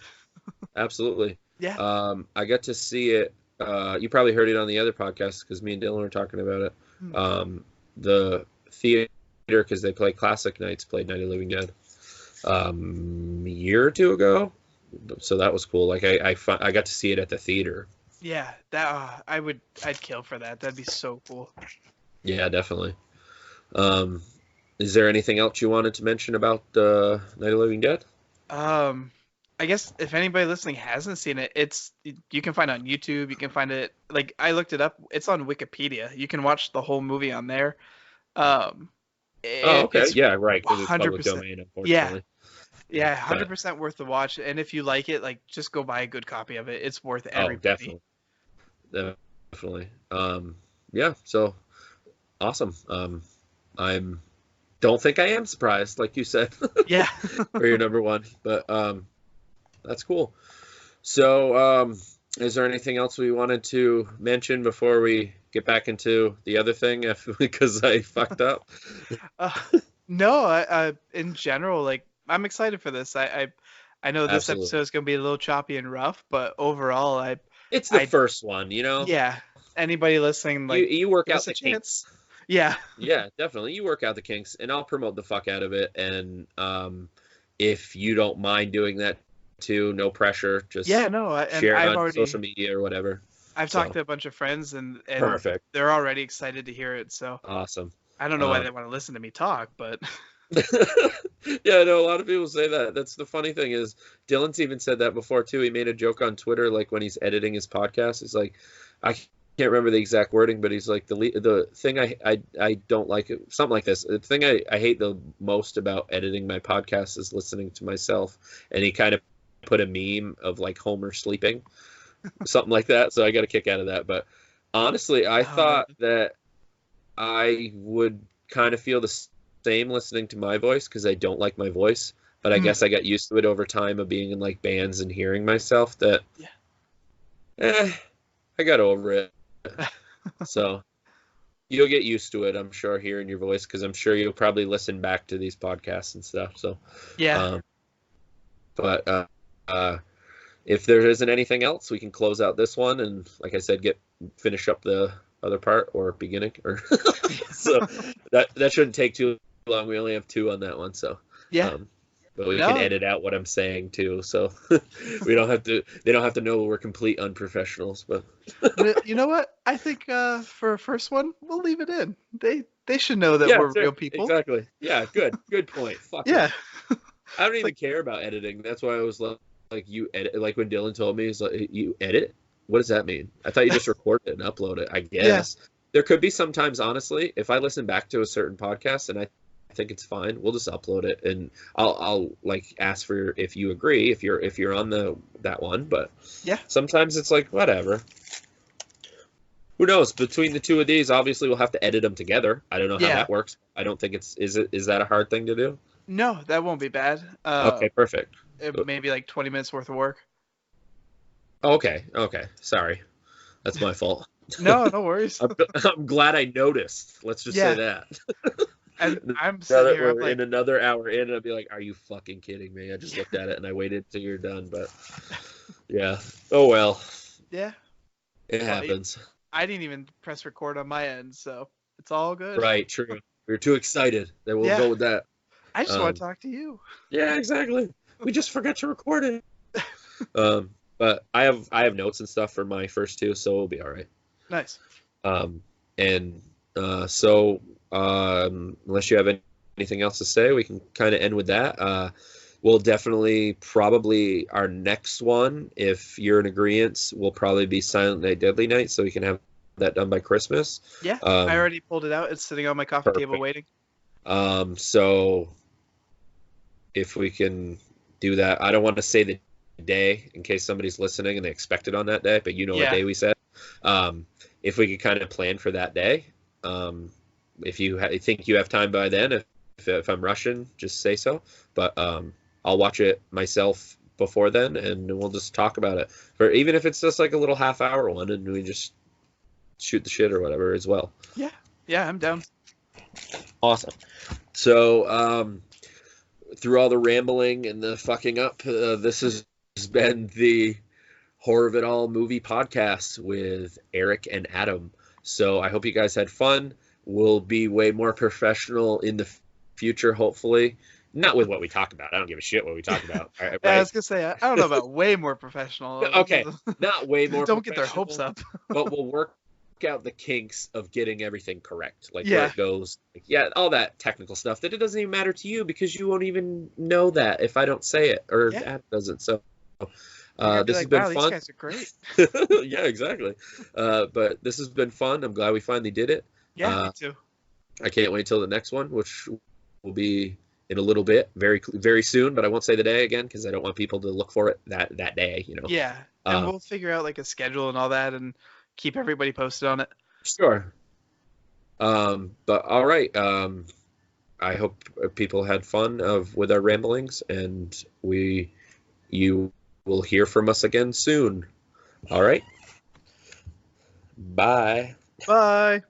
Absolutely. Yeah. I got to see it. You probably heard it on the other podcast because me and Dylan were talking about it. Hmm. The theater, because they play classic nights, played Night of the Living Dead a year or two ago. So that was cool. Like I got to see it at the theater. Yeah, I'd kill for that. That'd be so cool. Yeah, definitely. Um, is there anything else you wanted to mention about Night of the Living Dead? I guess if anybody listening hasn't seen it, you can find it on YouTube. You can find it like I looked it up. It's on Wikipedia. You can watch the whole movie on there. Um, Oh, okay. it's Yeah, right. Because it's public 100%. domain, Yeah, unfortunately. yeah, But 100% worth the watch. And if you like it, like just go buy a good copy of it. It's worth oh, every penny. definitely. Yeah. So awesome. I'm don't think I am surprised, like you said, Yeah. for your number one. But that's cool. So is there anything else we wanted to mention before we get back into the other thing? Because I fucked up. Uh, no, in general, like I'm excited for this. I know this Absolutely. episode is gonna be a little choppy and rough, but overall, It's the I, first one, you know. yeah. Anybody listening, You like, you work give out us a the kinks. chance. Yeah, Yeah, definitely. You work out the kinks, and I'll promote the fuck out of it. And if you don't mind doing that too, no pressure. Just yeah, no, and share it on social media or whatever. I've talked to a bunch of friends, and perfect. They're already excited to hear it. So Awesome. I don't know why they want to listen to me talk, but yeah, no, a lot of people say that. That's the funny thing is Dylan's even said that before too. He made a joke on Twitter, like when he's editing his podcast. He's like, I can't remember the exact wording, but he's like the thing I don't like it, something like this. The thing I hate the most about editing my podcast is listening to myself. And he kind of put a meme of like Homer sleeping, something like that. So I got a kick out of that. But honestly, I thought that I would kind of feel the same listening to my voice because I don't like my voice, but I guess I got used to it over time of being in like bands and hearing myself that I got over it. So you'll get used to it, I'm sure, hearing your voice, because I'm sure you'll probably listen back to these podcasts and stuff. So but if there isn't anything else, we can close out this one and, like I said, finish up the other part or beginning or so that shouldn't take too long. We only have 2 on that one, so but we can edit out what I'm saying too, so they don't have to know we're complete unprofessionals. But you know what, I think for a first one we'll leave it in. They should know that we're real people. Exactly. Yeah, good point. Fuck yeah. I don't even care about editing. That's why I was like you edit, like when Dylan told me, he's like, you edit? What does that mean? I thought you just record it and upload it. I guess there could be sometimes, honestly, if I listen back to a certain podcast and I think it's fine, we'll just upload it and I'll like ask for if you agree if you're on that one. But sometimes it's like whatever. Who knows? Between the 2 of these, obviously we'll have to edit them together. I don't know how that works. I don't think is that a hard thing to do? No, that won't be bad. Okay, perfect. It may be like 20 minutes worth of work. Okay. Sorry. That's my fault. No worries. I'm glad I noticed. Let's just say that. And I'm sitting here, we're in another hour in, and I'll be like, are you fucking kidding me? I just looked at it and I waited till you're done, but yeah. Oh, well. Yeah. It happens. I didn't even press record on my end, so it's all good. Right, true. We were too excited. Then we'll go with that. I just want to talk to you. Yeah, exactly. We just forgot to record it. But I have notes and stuff for my first 2, so we'll be all right. Nice. So unless you have anything else to say, we can kind of end with that. We'll definitely probably our next one, if you're in agreement, will probably be Silent Night, Deadly Night, so we can have that done by Christmas. Yeah, I already pulled it out. It's sitting on my coffee table waiting. So if we can do that, I don't want to say the day in case somebody's listening and they expect it on that day, but you know what day we said. If we could kind of plan for that day, if you think you have time by then, if I'm rushing, just say so. But I'll watch it myself before then, and we'll just talk about it. Or even if it's just like a little half-hour one, and we just shoot the shit or whatever as well. Yeah, I'm down. Awesome. So through all the rambling and the fucking up, this has been the Horror of It All movie podcast with Eric and Adam. So I hope you guys had fun. We'll be way more professional in the future, hopefully. Not with what we talk about. I don't give a shit what we talk about. Right? I was gonna say I don't know about way more professional. Okay, not way more. Don't get their hopes up. But we'll work out the kinks of getting everything correct, like where it goes. All that technical stuff that it doesn't even matter to you because you won't even know that if I don't say it or Adam doesn't. So this has been fun. These guys are great. Yeah, exactly. But this has been fun. I'm glad we finally did it. Yeah, me too. I can't wait till the next one, which will be in a little bit, very, very soon. But I won't say the day again because I don't want people to look for it that day. You know. Yeah, and we'll figure out like a schedule and all that, and keep everybody posted on it. Sure. But all right. I hope people had fun with our ramblings, and you will hear from us again soon. All right. Bye. Bye.